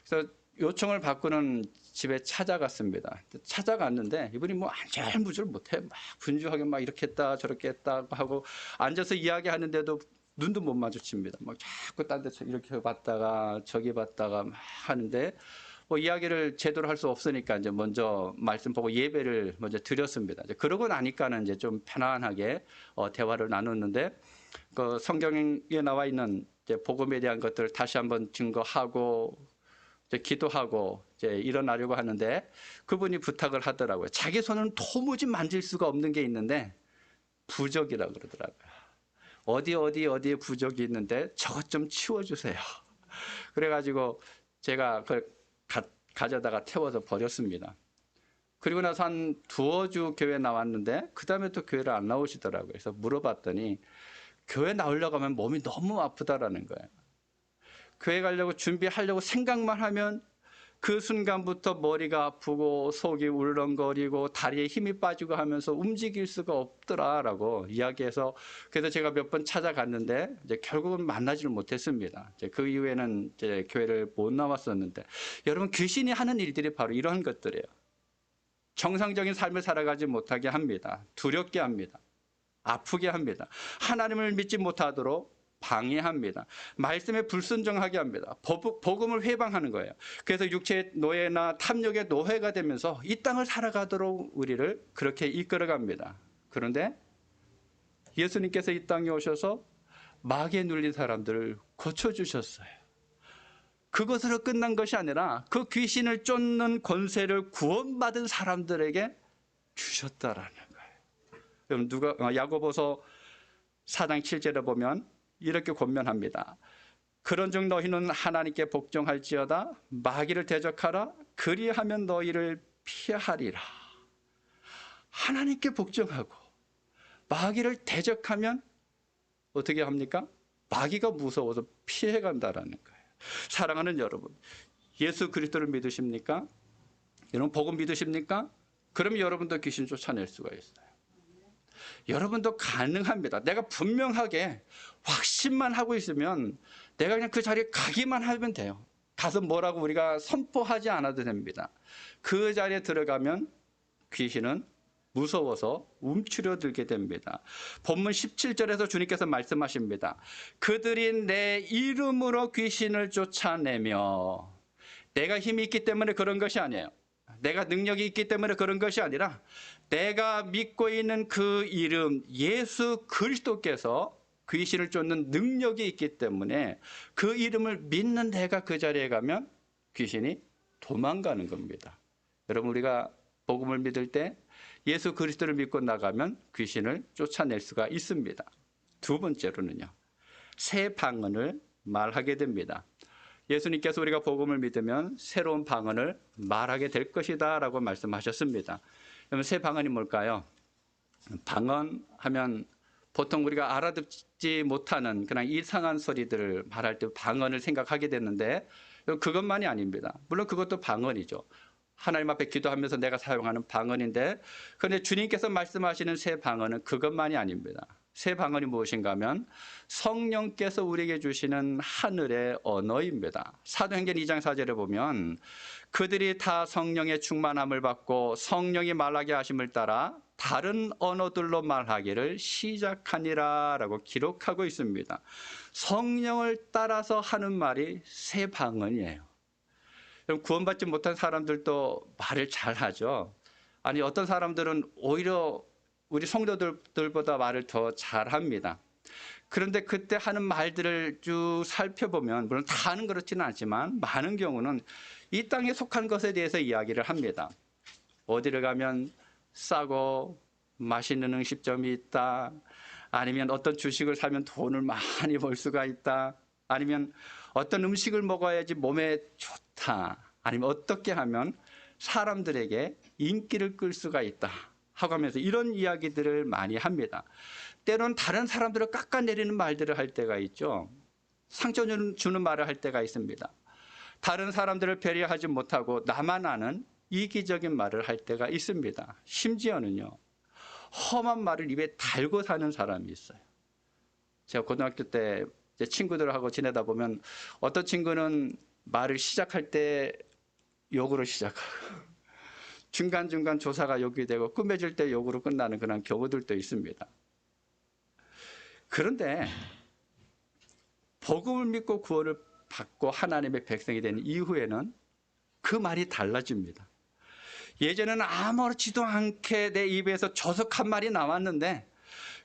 그래서 요청을 받고는 집에 찾아갔습니다. 찾아갔는데 이분이 뭐 안절부절 못해. 막 분주하게 막 이렇게 했다 저렇게 했다 하고 앉아서 이야기하는데도 눈도 못 마주칩니다. 막 자꾸 딴 데서 이렇게 봤다가 저기 봤다가 막 하는데 뭐 이야기를 제대로 할 수 없으니까 이제 먼저 말씀 보고 예배를 먼저 드렸습니다. 이제 그러고 나니까는 이제 좀 편안하게 대화를 나눴는데 그 성경에 나와 있는 이제 복음에 대한 것들을 다시 한번 증거하고 이제 기도하고 이제 일어나려고 하는데 그분이 부탁을 하더라고요. 자기 손은 도무지 만질 수가 없는 게 있는데 부적이라고 그러더라고요. 어디에 부적이 있는데 저것 좀 치워주세요. 그래가지고 제가 그걸 가져다가 태워서 버렸습니다. 그리고 나서 한 두어 주 교회 나왔는데 그 다음에 또 교회를 안 나오시더라고요. 그래서 물어봤더니 교회 나오려고 하면 몸이 너무 아프다라는 거예요. 교회 가려고 준비하려고 생각만 하면 그 순간부터 머리가 아프고 속이 울렁거리고 다리에 힘이 빠지고 하면서 움직일 수가 없더라라고 이야기해서 그래서 제가 몇 번 찾아갔는데 이제 결국은 만나지를 못했습니다. 이제 그 이후에는 이제 교회를 못 나왔었는데 여러분 귀신이 하는 일들이 바로 이런 것들이에요. 정상적인 삶을 살아가지 못하게 합니다. 두렵게 합니다. 아프게 합니다. 하나님을 믿지 못하도록 방해합니다. 말씀에 불순종하게 합니다. 복음을 회방하는 거예요. 그래서 육체의 노예나 탐욕의 노예가 되면서 이 땅을 살아가도록 우리를 그렇게 이끌어갑니다. 그런데 예수님께서 이 땅에 오셔서 마귀에 눌린 사람들을 고쳐주셨어요. 그것으로 끝난 것이 아니라 그 귀신을 쫓는 권세를 구원받은 사람들에게 주셨다라는 거예요. 그럼 야고보서 4장 7절에 보면 이렇게 권면합니다. 그런즉 너희는 하나님께 복종할지어다 마귀를 대적하라 그리하면 너희를 피하리라. 하나님께 복종하고 마귀를 대적하면 어떻게 합니까? 마귀가 무서워서 피해간다라는 거예요. 사랑하는 여러분, 예수 그리스도를 믿으십니까? 여러분 복음 믿으십니까? 그럼 여러분도 귀신 쫓아낼 수가 있어요. 여러분도 가능합니다. 내가 분명하게 확신만 하고 있으면 내가 그냥 그 자리에 가기만 하면 돼요. 가서 뭐라고 우리가 선포하지 않아도 됩니다. 그 자리에 들어가면 귀신은 무서워서 움츠려들게 됩니다. 본문 17절에서 주님께서 말씀하십니다. 그들이 내 이름으로 귀신을 쫓아내며 내가 힘이 있기 때문에 그런 것이 아니에요. 내가 능력이 있기 때문에 그런 것이 아니라 내가 믿고 있는 그 이름 예수 그리스도께서 귀신을 쫓는 능력이 있기 때문에 그 이름을 믿는 내가 그 자리에 가면 귀신이 도망가는 겁니다. 여러분 우리가 복음을 믿을 때 예수 그리스도를 믿고 나가면 귀신을 쫓아낼 수가 있습니다. 두 번째로는요. 새 방언을 말하게 됩니다. 예수님께서 우리가 복음을 믿으면 새로운 방언을 말하게 될 것이다 라고 말씀하셨습니다. 그러면 새 방언이 뭘까요? 방언하면 보통 우리가 알아듣지 못하는 그냥 이상한 소리들을 말할 때 방언을 생각하게 되는데 그것만이 아닙니다. 물론 그것도 방언이죠. 하나님 앞에 기도하면서 내가 사용하는 방언인데 그런데 주님께서 말씀하시는 새 방언은 그것만이 아닙니다. 새 방언이 무엇인가 하면 성령께서 우리에게 주시는 하늘의 언어입니다. 사도행전 2장 4절에 보면 그들이 다 성령의 충만함을 받고 성령이 말하게 하심을 따라 다른 언어들로 말하기를 시작하니라 라고 기록하고 있습니다. 성령을 따라서 하는 말이 새 방언이에요. 구원받지 못한 사람들도 말을 잘하죠. 아니 어떤 사람들은 오히려 우리 성도들보다 말을 더 잘합니다. 그런데 그때 하는 말들을 쭉 살펴보면 물론 다는 그렇지는 않지만 많은 경우는 이 땅에 속한 것에 대해서 이야기를 합니다. 어디를 가면 싸고 맛있는 음식점이 있다. 아니면 어떤 주식을 사면 돈을 많이 벌 수가 있다. 아니면 어떤 음식을 먹어야지 몸에 좋다. 아니면 어떻게 하면 사람들에게 인기를 끌 수가 있다. 하고 하면서 이런 이야기들을 많이 합니다. 때로는 다른 사람들을 깎아내리는 말들을 할 때가 있죠. 상처 주는 말을 할 때가 있습니다. 다른 사람들을 배려하지 못하고 나만 아는 이기적인 말을 할 때가 있습니다. 심지어는요. 험한 말을 입에 달고 사는 사람이 있어요. 제가 고등학교 때 제 친구들하고 지내다 보면 어떤 친구는 말을 시작할 때 욕으로 시작하고 중간중간 조사가 욕이 되고 끝맺을 때 욕으로 끝나는 그런 경우들도 있습니다. 그런데 복음을 믿고 구원을 받고 하나님의 백성이 된 이후에는 그 말이 달라집니다. 예전에는 아무렇지도 않게 내 입에서 저속한 말이 나왔는데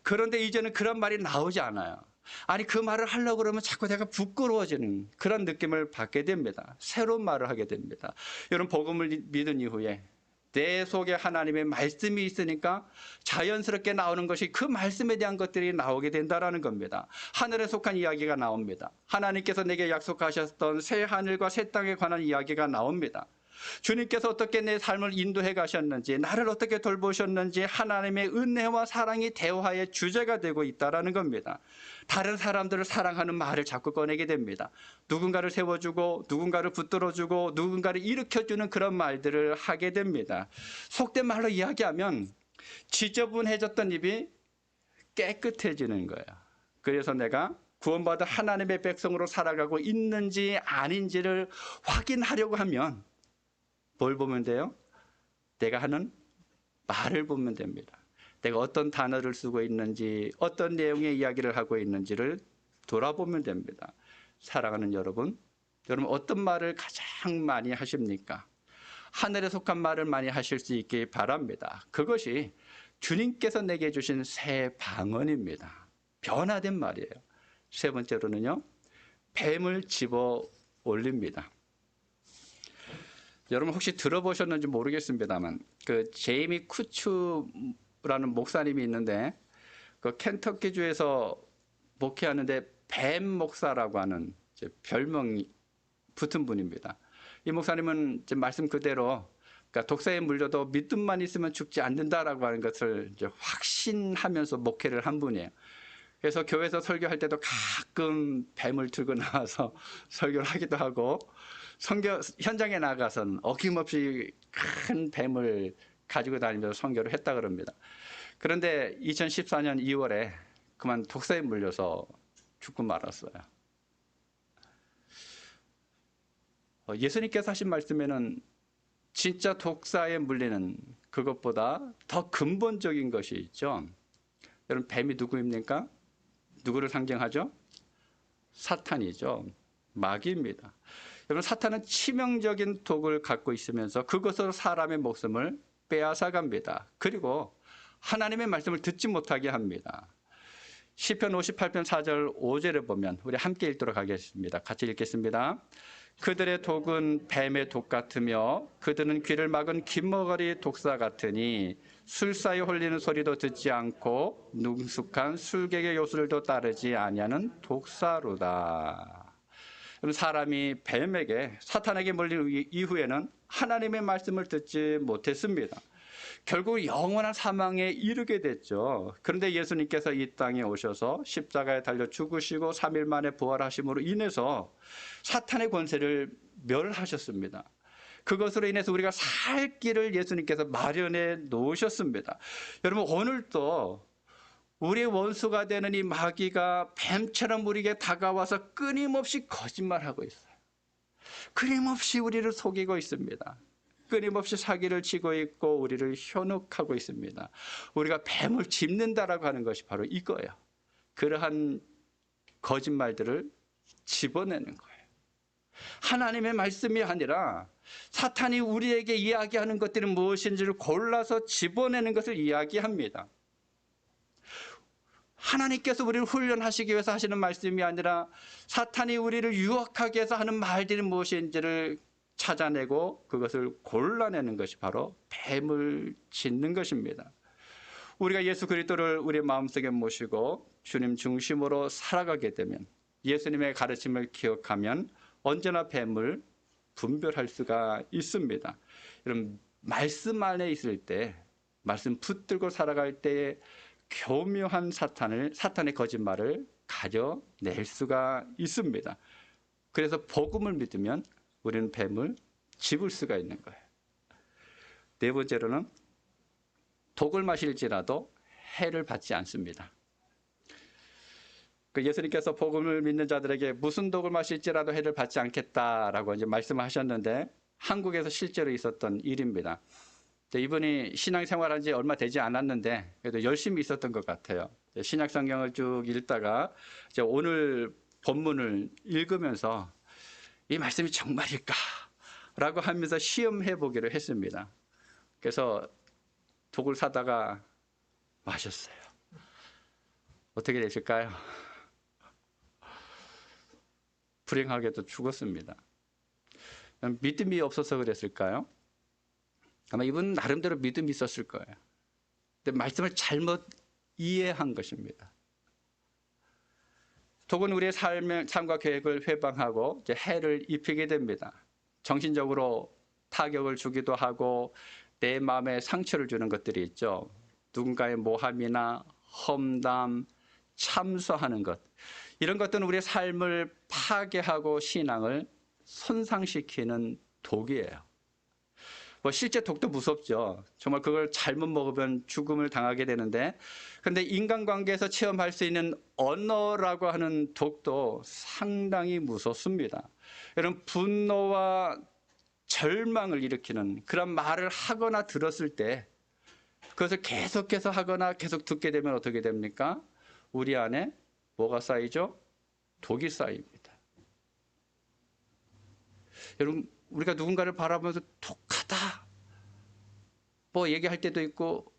그런데 이제는 그런 말이 나오지 않아요. 아니 그 말을 하려고 그러면 자꾸 내가 부끄러워지는 그런 느낌을 받게 됩니다. 새로운 말을 하게 됩니다. 여러분 복음을 믿은 이후에 내 속에 하나님의 말씀이 있으니까 자연스럽게 나오는 것이 그 말씀에 대한 것들이 나오게 된다는 겁니다. 하늘에 속한 이야기가 나옵니다. 하나님께서 내게 약속하셨던 새 하늘과 새 땅에 관한 이야기가 나옵니다. 주님께서 어떻게 내 삶을 인도해 가셨는지, 나를 어떻게 돌보셨는지 하나님의 은혜와 사랑이 대화의 주제가 되고 있다는 겁니다. 다른 사람들을 사랑하는 말을 자꾸 꺼내게 됩니다. 누군가를 세워주고 누군가를 붙들어주고 누군가를 일으켜주는 그런 말들을 하게 됩니다. 속된 말로 이야기하면 지저분해졌던 입이 깨끗해지는 거예요. 그래서 내가 구원받은 하나님의 백성으로 살아가고 있는지 아닌지를 확인하려고 하면 뭘 보면 돼요? 내가 하는 말을 보면 됩니다. 내가 어떤 단어를 쓰고 있는지, 어떤 내용의 이야기를 하고 있는지를 돌아보면 됩니다. 사랑하는 여러분, 여러분 어떤 말을 가장 많이 하십니까? 하늘에 속한 말을 많이 하실 수 있기 바랍니다. 그것이 주님께서 내게 주신 새 방언입니다. 변화된 말이에요. 세 번째로는요, 뱀을 집어 올립니다. 여러분 혹시 들어보셨는지 모르겠습니다만 그 제이미 쿠츠라는 목사님이 있는데 그 켄터키주에서 목회하는데 뱀 목사라고 하는 별명이 붙은 분입니다. 이 목사님은 이제 말씀 그대로 그러니까 독사에 물려도 믿음만 있으면 죽지 않는다라고 하는 것을 이제 확신하면서 목회를 한 분이에요. 그래서 교회에서 설교할 때도 가끔 뱀을 들고 나와서 설교를 하기도 하고 선교 현장에 나가서는 어김없이 큰 뱀을 가지고 다니면서 선교를 했다 그럽니다. 그런데 2014년 2월에 그만 독사에 물려서 죽고 말았어요. 예수님께서 하신 말씀에는 진짜 독사에 물리는 그것보다 더 근본적인 것이 있죠. 여러분 뱀이 누구입니까? 누구를 상징하죠? 사탄이죠. 마귀입니다. 여러분 사탄은 치명적인 독을 갖고 있으면서 그것으로 사람의 목숨을 빼앗아갑니다. 그리고 하나님의 말씀을 듣지 못하게 합니다. 시편 58편 4절 5절에 보면 우리 함께 읽도록 하겠습니다. 같이 읽겠습니다. 그들의 독은 뱀의 독 같으며 그들은 귀를 막은 긴머거리 독사 같으니 술사에 홀리는 소리도 듣지 않고 능숙한 술객의 요술도 따르지 아니하는 독사로다. 사람이 뱀에게 사탄에게 물린 이후에는 하나님의 말씀을 듣지 못했습니다. 결국 영원한 사망에 이르게 됐죠. 그런데 예수님께서 이 땅에 오셔서 십자가에 달려 죽으시고 3일 만에 부활하심으로 인해서 사탄의 권세를 멸하셨습니다. 그것으로 인해서 우리가 살 길을 예수님께서 마련해 놓으셨습니다. 여러분 오늘도 우리의 원수가 되는 이 마귀가 뱀처럼 우리에게 다가와서 끊임없이 거짓말하고 있어요. 끊임없이 우리를 속이고 있습니다. 끊임없이 사기를 치고 있고 우리를 현혹하고 있습니다. 우리가 뱀을 짚는다라고 하는 것이 바로 이거예요. 그러한 거짓말들을 집어내는 거예요. 하나님의 말씀이 아니라 사탄이 우리에게 이야기하는 것들은 무엇인지를 골라서 집어내는 것을 이야기합니다. 하나님께서 우리를 훈련하시기 위해서 하시는 말씀이 아니라 사탄이 우리를 유혹하기 위해서 하는 말들이 무엇인지를 찾아내고 그것을 골라내는 것이 바로 뱀을 짓는 것입니다. 우리가 예수 그리스도를 우리 마음속에 모시고 주님 중심으로 살아가게 되면 예수님의 가르침을 기억하면 언제나 뱀을 분별할 수가 있습니다. 여러분 말씀 안에 있을 때 말씀 붙들고 살아갈 때에 교묘한 사탄의 거짓말을 가려낼 수가 있습니다. 그래서 복음을 믿으면 우리는 뱀을 집을 수가 있는 거예요. 네 번째로는 독을 마실지라도 해를 받지 않습니다. 예수님께서 복음을 믿는 자들에게 무슨 독을 마실지라도 해를 받지 않겠다라고 이제 말씀하셨는데 한국에서 실제로 있었던 일입니다. 이분이 신앙생활한 지 얼마 되지 않았는데 그래도 열심히 있었던 것 같아요. 신약 성경을 쭉 읽다가 이제 오늘 본문을 읽으면서 이 말씀이 정말일까 라고 하면서 시험해 보기로 했습니다. 그래서 독을 사다가 마셨어요. 어떻게 되실까요? 불행하게도 죽었습니다. 믿음이 없어서 그랬을까요? 아마 이분 나름대로 믿음이 있었을 거예요. 근데 말씀을 잘못 이해한 것입니다. 독은 우리의 삶과 계획을 회방하고 이제 해를 입히게 됩니다. 정신적으로 타격을 주기도 하고 내 마음에 상처를 주는 것들이 있죠. 누군가의 모함이나 험담, 참소하는 것. 이런 것들은 우리의 삶을 파괴하고 신앙을 손상시키는 독이에요. 뭐 실제 독도 무섭죠. 정말 그걸 잘못 먹으면 죽음을 당하게 되는데, 근데 인간관계에서 체험할 수 있는 언어라고 하는 독도 상당히 무섭습니다. 여러분, 분노와 절망을 일으키는 그런 말을 하거나 들었을 때 그것을 계속해서 하거나 계속 듣게 되면 어떻게 됩니까? 우리 안에 뭐가 쌓이죠? 독이 쌓입니다. 여러분, 우리가 누군가를 바라보면서 독하다 뭐 얘기할 때도 있고,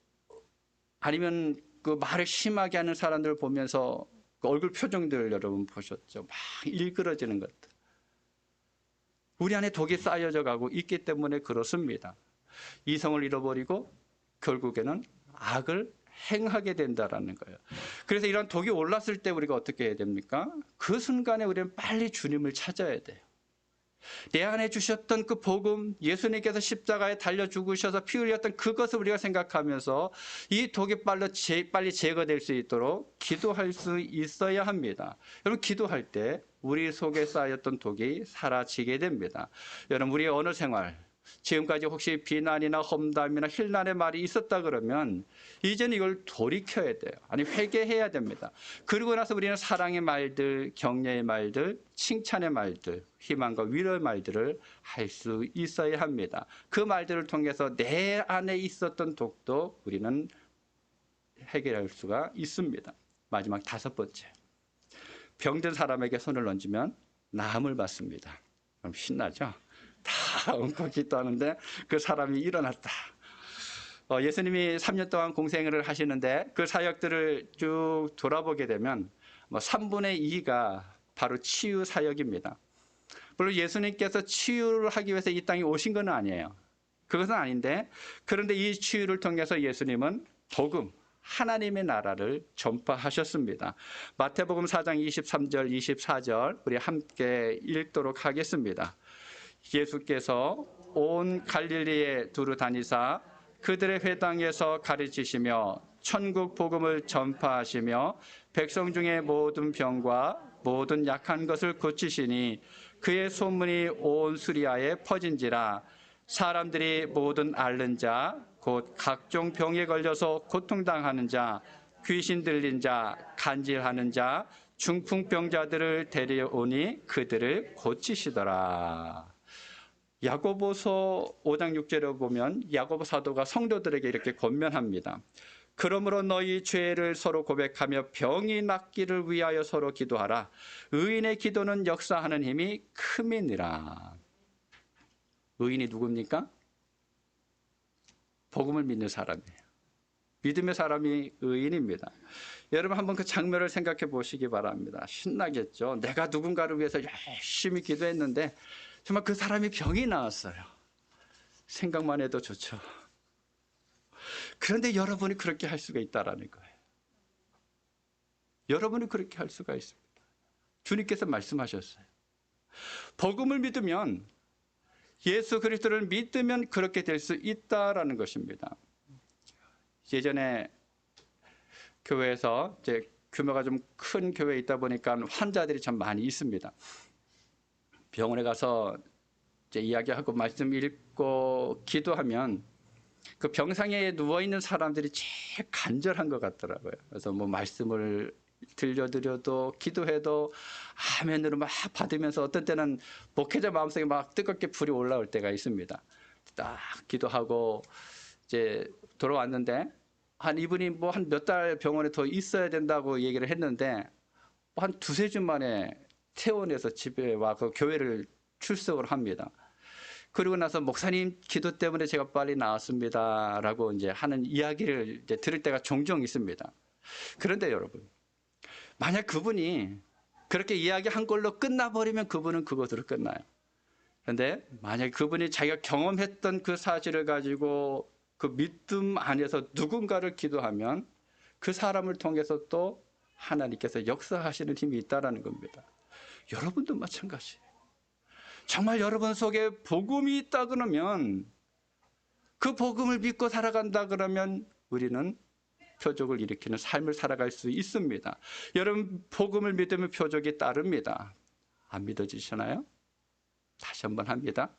아니면 그 말을 심하게 하는 사람들을 보면서 그 얼굴 표정들 여러분 보셨죠? 막 일그러지는 것들. 우리 안에 독이 쌓여져 가고 있기 때문에 그렇습니다. 이성을 잃어버리고 결국에는 악을 행하게 된다라는 거예요. 그래서 이런 독이 올랐을 때 우리가 어떻게 해야 됩니까? 그 순간에 우리는 빨리 주님을 찾아야 돼요. 내 안에 주셨던 그 복음, 예수님께서 십자가에 달려 죽으셔서 피 흘렸던 그것을 우리가 생각하면서 이 독이 빨리 제거될 수 있도록 기도할 수 있어야 합니다. 여러분, 기도할 때 우리 속에 쌓였던 독이 사라지게 됩니다. 여러분, 우리의 언어 생활, 지금까지 혹시 비난이나 험담이나 힐난의 말이 있었다 그러면 이제는 이걸 돌이켜야 돼요. 아니, 회개해야 됩니다. 그러고 나서 우리는 사랑의 말들, 격려의 말들, 칭찬의 말들, 희망과 위로의 말들을 할 수 있어야 합니다. 그 말들을 통해서 내 안에 있었던 독도 우리는 해결할 수가 있습니다. 마지막 5번째. 병든 사람에게 손을 얹으면 나음을 받습니다. 그럼 신나죠? 다 엉켜 기도하는데 그 사람이 일어났다. 예수님이 3년 동안 공생을 하시는데 그 사역들을 쭉 돌아보게 되면 3분의 2가 바로 치유 사역입니다. 물론 예수님께서 치유를 하기 위해서 이 땅에 오신 건 아니에요. 그것은 아닌데, 그런데 이 치유를 통해서 예수님은 복음, 하나님의 나라를 전파하셨습니다. 마태복음 4장 23절, 24절 우리 함께 읽도록 하겠습니다. 예수께서 온 갈릴리에 두루 다니사 그들의 회당에서 가르치시며 천국 복음을 전파하시며 백성 중에 모든 병과 모든 약한 것을 고치시니 그의 소문이 온 수리아에 퍼진지라. 사람들이 모든 앓는 자 곧 각종 병에 걸려서 고통당하는 자, 귀신 들린 자, 간질하는 자, 중풍병자들을 데려오니 그들을 고치시더라. 야고보서 5장 6절에 보면 야고보 사도가 성도들에게 이렇게 권면합니다. 그러므로 너희 죄를 서로 고백하며 병이 낫기를 위하여 서로 기도하라. 의인의 기도는 역사하는 힘이 큼이니라. 의인이 누굽니까? 복음을 믿는 사람이에요. 믿음의 사람이 의인입니다. 여러분, 한번 그 장면을 생각해 보시기 바랍니다. 신나겠죠? 내가 누군가를 위해서 열심히 기도했는데 정말 그 사람이 병이 나았어요. 생각만 해도 좋죠. 그런데 여러분이 그렇게 할 수가 있다라는 거예요. 여러분이 그렇게 할 수가 있습니다. 주님께서 말씀하셨어요. 복음을 믿으면, 예수 그리스도를 믿으면 그렇게 될 수 있다라는 것입니다. 예전에 교회에서 이제 규모가 좀 큰 교회에 있다 보니까 환자들이 참 많이 있습니다. 병원에 가서 이제 이야기하고 말씀 읽고 기도하면 그 병상에 누워 있는 사람들이 제일 간절한 것 같더라고요. 그래서 뭐 말씀을 들려드려도 기도해도 아멘으로 막 받으면서 어떤 때는 목회자 마음속에 막 뜨겁게 불이 올라올 때가 있습니다. 딱 기도하고 이제 돌아왔는데 이분이 뭐 한 몇 달 병원에 더 있어야 된다고 얘기를 했는데 한 2-3주 만에 퇴원해서 집에 와서 교회를 출석을 합니다. 그러고 나서 목사님 기도 때문에 제가 빨리 나왔습니다라고 이제 하는 이야기를 이제 들을 때가 종종 있습니다. 그런데 여러분, 만약 그분이 그렇게 이야기한 걸로 끝나버리면 그분은 그것으로 끝나요. 그런데 만약 그분이 자기가 경험했던 그 사실을 가지고 그 믿음 안에서 누군가를 기도하면 그 사람을 통해서 또 하나님께서 역사하시는 힘이 있다는 겁니다. 여러분도 마찬가지예요. 정말 여러분 속에 복음이 있다 그러면, 그 복음을 믿고 살아간다 그러면 우리는 표적을 일으키는 삶을 살아갈 수 있습니다. 여러분, 복음을 믿으면 표적이 따릅니다. 안 믿어지시나요? 다시 한번 합니다.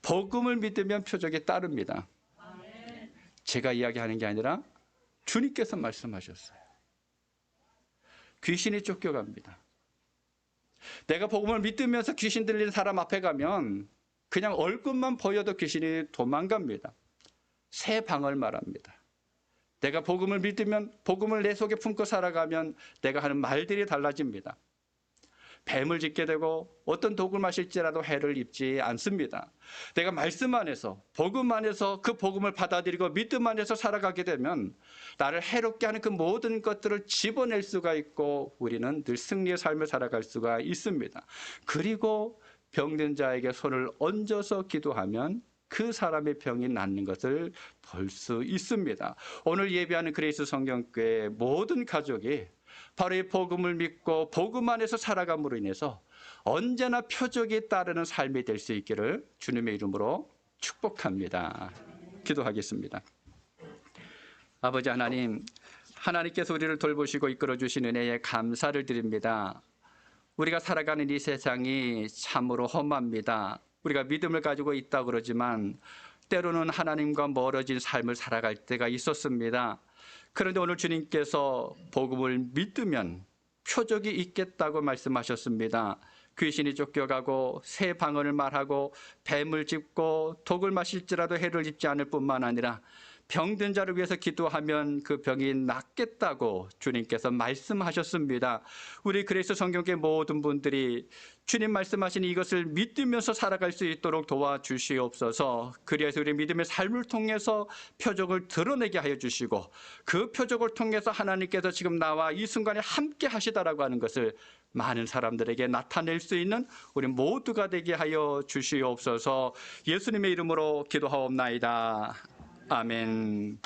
복음을 믿으면 표적이 따릅니다. 제가 이야기하는 게 아니라 주님께서 말씀하셨어요. 귀신이 쫓겨갑니다. 내가 복음을 믿으면서 귀신 들리는 사람 앞에 가면 그냥 얼굴만 보여도 귀신이 도망갑니다. 새 방을 말합니다. 내가 복음을 믿으면, 복음을 내 속에 품고 살아가면 내가 하는 말들이 달라집니다. 뱀을 짖게 되고 어떤 독을 마실지라도 해를 입지 않습니다. 내가 말씀 안에서, 복음 안에서 그 복음을 받아들이고 믿음 안에서 살아가게 되면 나를 해롭게 하는 그 모든 것들을 집어낼 수가 있고 우리는 늘 승리의 삶을 살아갈 수가 있습니다. 그리고 병든 자에게 손을 얹어서 기도하면 그 사람의 병이 낫는 것을 볼 수 있습니다. 오늘 예배하는 그레이스 성경교회 모든 가족이 바로 이 복음을 믿고 복음 안에서 살아감으로 인해서 언제나 표적이 따르는 삶이 될 수 있기를 주님의 이름으로 축복합니다. 기도하겠습니다. 아버지 하나님, 하나님께서 우리를 돌보시고 이끌어 주신 은혜에 감사를 드립니다. 우리가 살아가는 이 세상이 참으로 험합니다. 우리가 믿음을 가지고 있다고 그러지만 때로는 하나님과 멀어진 삶을 살아갈 때가 있었습니다. 그런데 오늘 주님께서 복음을 믿으면 표적이 있겠다고 말씀하셨습니다. 귀신이 쫓겨가고 새 방언을 말하고 뱀을 짚고 독을 마실지라도 해를 입지 않을 뿐만 아니라 병든 자를 위해서 기도하면 그 병이 낫겠다고 주님께서 말씀하셨습니다. 우리 그리스도 성경의 모든 분들이 주님 말씀하신 이것을 믿으면서 살아갈 수 있도록 도와주시옵소서. 그래서 우리 믿음의 삶을 통해서 표적을 드러내게 하여 주시고 그 표적을 통해서 하나님께서 지금 나와 이 순간에 함께 하시다라고 하는 것을 많은 사람들에게 나타낼 수 있는 우리 모두가 되게 하여 주시옵소서. 예수님의 이름으로 기도하옵나이다. 아멘.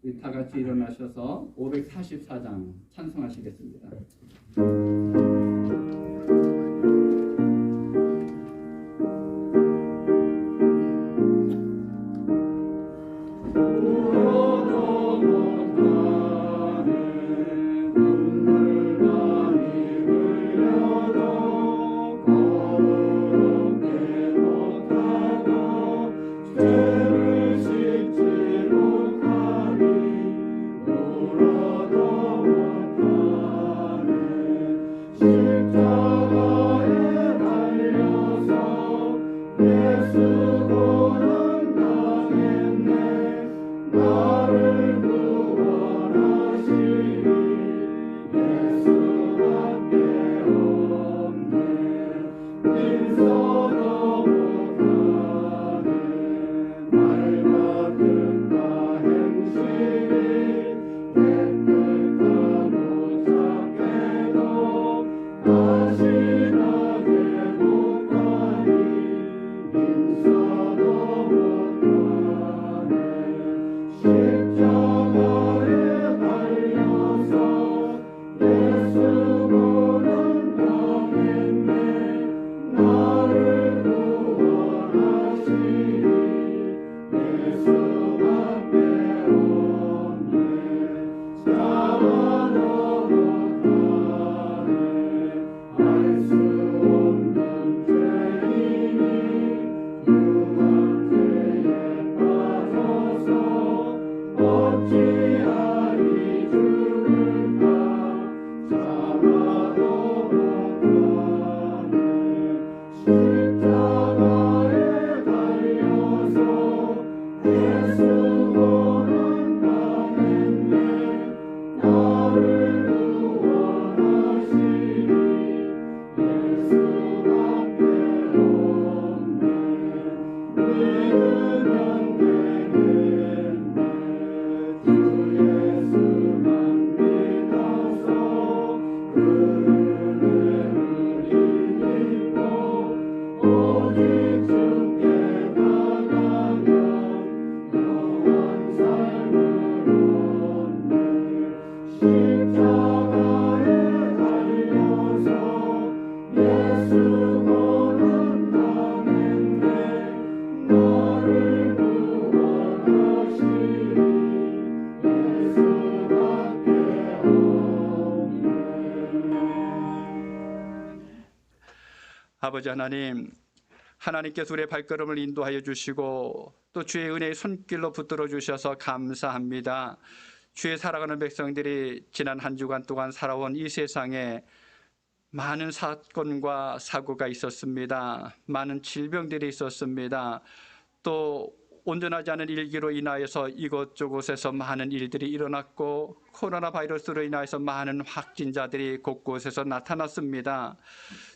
우리 다 같이 일어나셔서 544장 찬송하시겠습니다. 아버지 하나님, 하나님께서 우리의 발걸음을 인도하여 주시고 또 주의 은혜의 손길로 붙들어 주셔서 감사합니다. 주의 사랑하는 백성들이 지난 한 주간 동안 살아온 이 세상에 많은 사건과 사고가 있었습니다. 많은 질병들이 있었습니다. 또 온전하지 않은 일기로 인하여서 이곳저곳에서 많은 일들이 일어났고 코로나 바이러스로 인하여서 많은 확진자들이 곳곳에서 나타났습니다.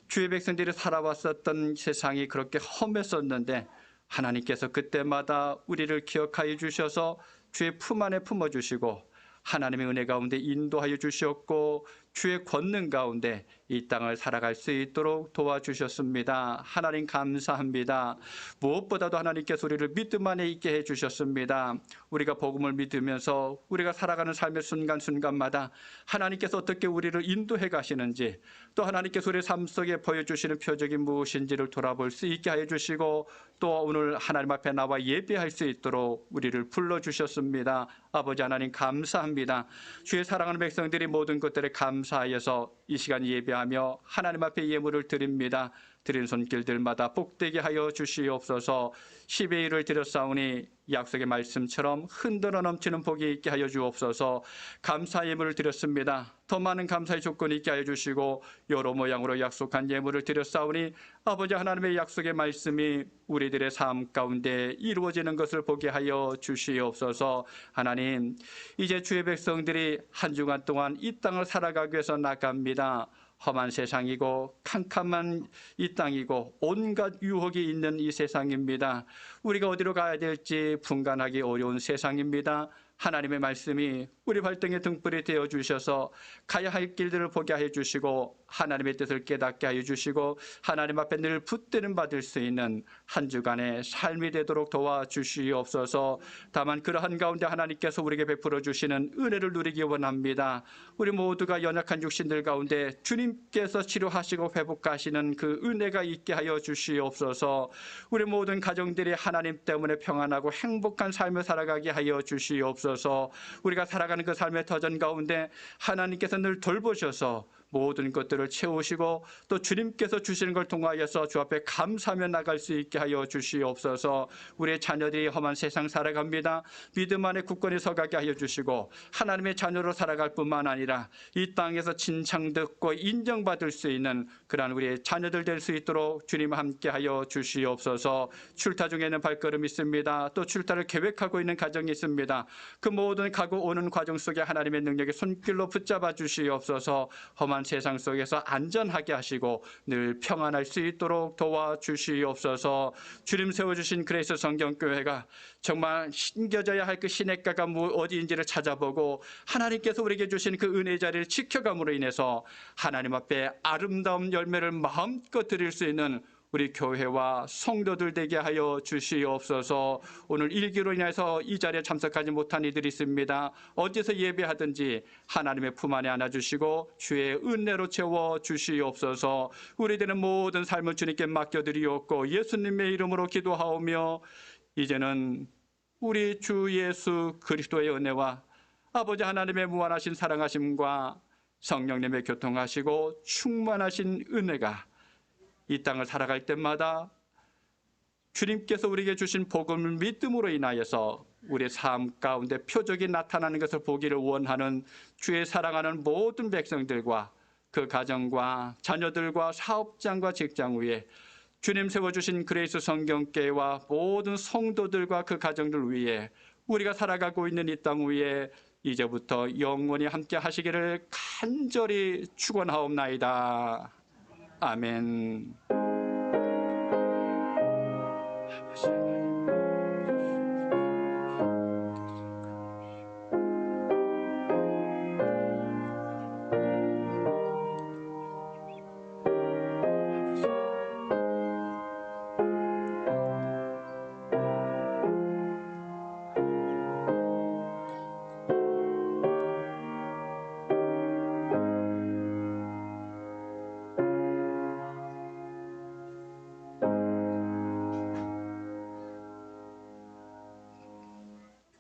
주의 백성들이 살아왔었던 세상이 그렇게 험했었는데 하나님께서 그때마다 우리를 기억하여 주셔서 주의 품 안에 품어주시고 하나님의 은혜 가운데 인도하여 주셨고 주의 권능 가운데 이 땅을 살아갈 수 있도록 도와주셨습니다. 하나님 감사합니다. 무엇보다도 하나님께서 우리를 믿음 안에 있게 해주셨습니다. 우리가 복음을 믿으면서 우리가 살아가는 삶의 순간순간마다 하나님께서 어떻게 우리를 인도해 가시는지 또 하나님께서 우리의 삶 속에 보여주시는 표적이 무엇인지를 돌아볼 수 있게 하여 주시고 또 오늘 하나님 앞에 나와 예배할 수 있도록 우리를 불러주셨습니다. 아버지 하나님 감사합니다. 주의 사랑하는 백성들이 모든 것들에 감사하여서 이 시간 예배하며 하나님 앞에 예물을 드립니다. 드린 손길들마다 복되게 하여 주시옵소서. 10의 1을 드렸사오니 약속의 말씀처럼 흔들어 넘치는 복이 있게 하여 주옵소서. 감사 예물을 드렸습니다. 더 많은 감사의 조건이 있게 하여 주시고 여러 모양으로 약속한 예물을 드렸사오니 아버지 하나님의 약속의 말씀이 우리들의 삶 가운데 이루어지는 것을 보게 하여 주시옵소서. 하나님, 이제 주의 백성들이 한 주간 동안 이 땅을 살아가기 위해서 나갑니다. 험한 세상이고 캄캄한 이 땅이고 온갖 유혹이 있는 이 세상입니다. 우리가 어디로 가야 될지 분간하기 어려운 세상입니다. 하나님의 말씀이 우리 발등에 등불이 되어 주셔서 가야 할 길들을 보게 해 주시고 하나님의 뜻을 깨닫게 하여 주시고 하나님 앞에 늘 붙드는 받을 수 있는 한 주간의 삶이 되도록 도와주시옵소서. 다만 그러한 가운데 하나님께서 우리에게 베풀어 주시는 은혜를 누리기 원합니다. 우리 모두가 연약한 육신들 가운데 주님께서 치료하시고 회복하시는 그 은혜가 있게 하여 주시옵소서. 우리 모든 가정들이 하나님 때문에 평안하고 행복한 삶을 살아가게 하여 주시옵소서. 우리가 살아가는 그 삶의 터전 가운데 하나님께서 늘 돌보셔서 모든 것들을 채우시고 또 주님께서 주시는 걸 통하여서 주 앞에 감사하며 나갈 수 있게 하여 주시옵소서. 우리의 자녀들이 험한 세상 살아갑니다. 믿음 안에 굳건히 서가게 하여 주시고 하나님의 자녀로 살아갈 뿐만 아니라 이 땅에서 칭찬 듣고 인정받을 수 있는 그러한 우리의 자녀들 될 수 있도록 주님 함께 하여 주시옵소서. 출타 중에는 발걸음이 있습니다. 또 출타를 계획하고 있는 가정이 있습니다. 그 모든 가고 오는 과정 속에 하나님의 능력의 손길로 붙잡아 주시옵소서. 험한 세상 속에서 안전하게 하시고 늘 평안할 수 있도록 도와주시옵소서. 주님 세워주신 그레이스 성경교회가 정말 신겨져야 할 그 시냇가가 어디인지를 찾아보고 하나님께서 우리에게 주신 그 은혜의 자리를 지켜감으로 인해서 하나님 앞에 아름다운 열매를 마음껏 드릴 수 있는 우리 교회와 성도들 되게 하여 주시옵소서. 오늘 일기로 인해서 이 자리에 참석하지 못한 이들이 있습니다. 어디서 예배하든지 하나님의 품 안에 안아주시고 주의 은혜로 채워 주시옵소서. 우리들은 모든 삶을 주님께 맡겨드리옵고 예수님의 이름으로 기도하오며 이제는 우리 주 예수 그리스도의 은혜와 아버지 하나님의 무한하신 사랑하심과 성령님의 교통하시고 충만하신 은혜가 이 땅을 살아갈 때마다 주님께서 우리에게 주신 복음을 믿음으로 인하여서 우리의 삶 가운데 표적이 나타나는 것을 보기를 원하는 주의 사랑하는 모든 백성들과 그 가정과 자녀들과 사업장과 직장 위에 주님 세워주신 그레이스 성경교회와 모든 성도들과 그 가정들 위에 우리가 살아가고 있는 이 땅 위에 이제부터 영원히 함께 하시기를 간절히 축원하옵나이다. 아멘.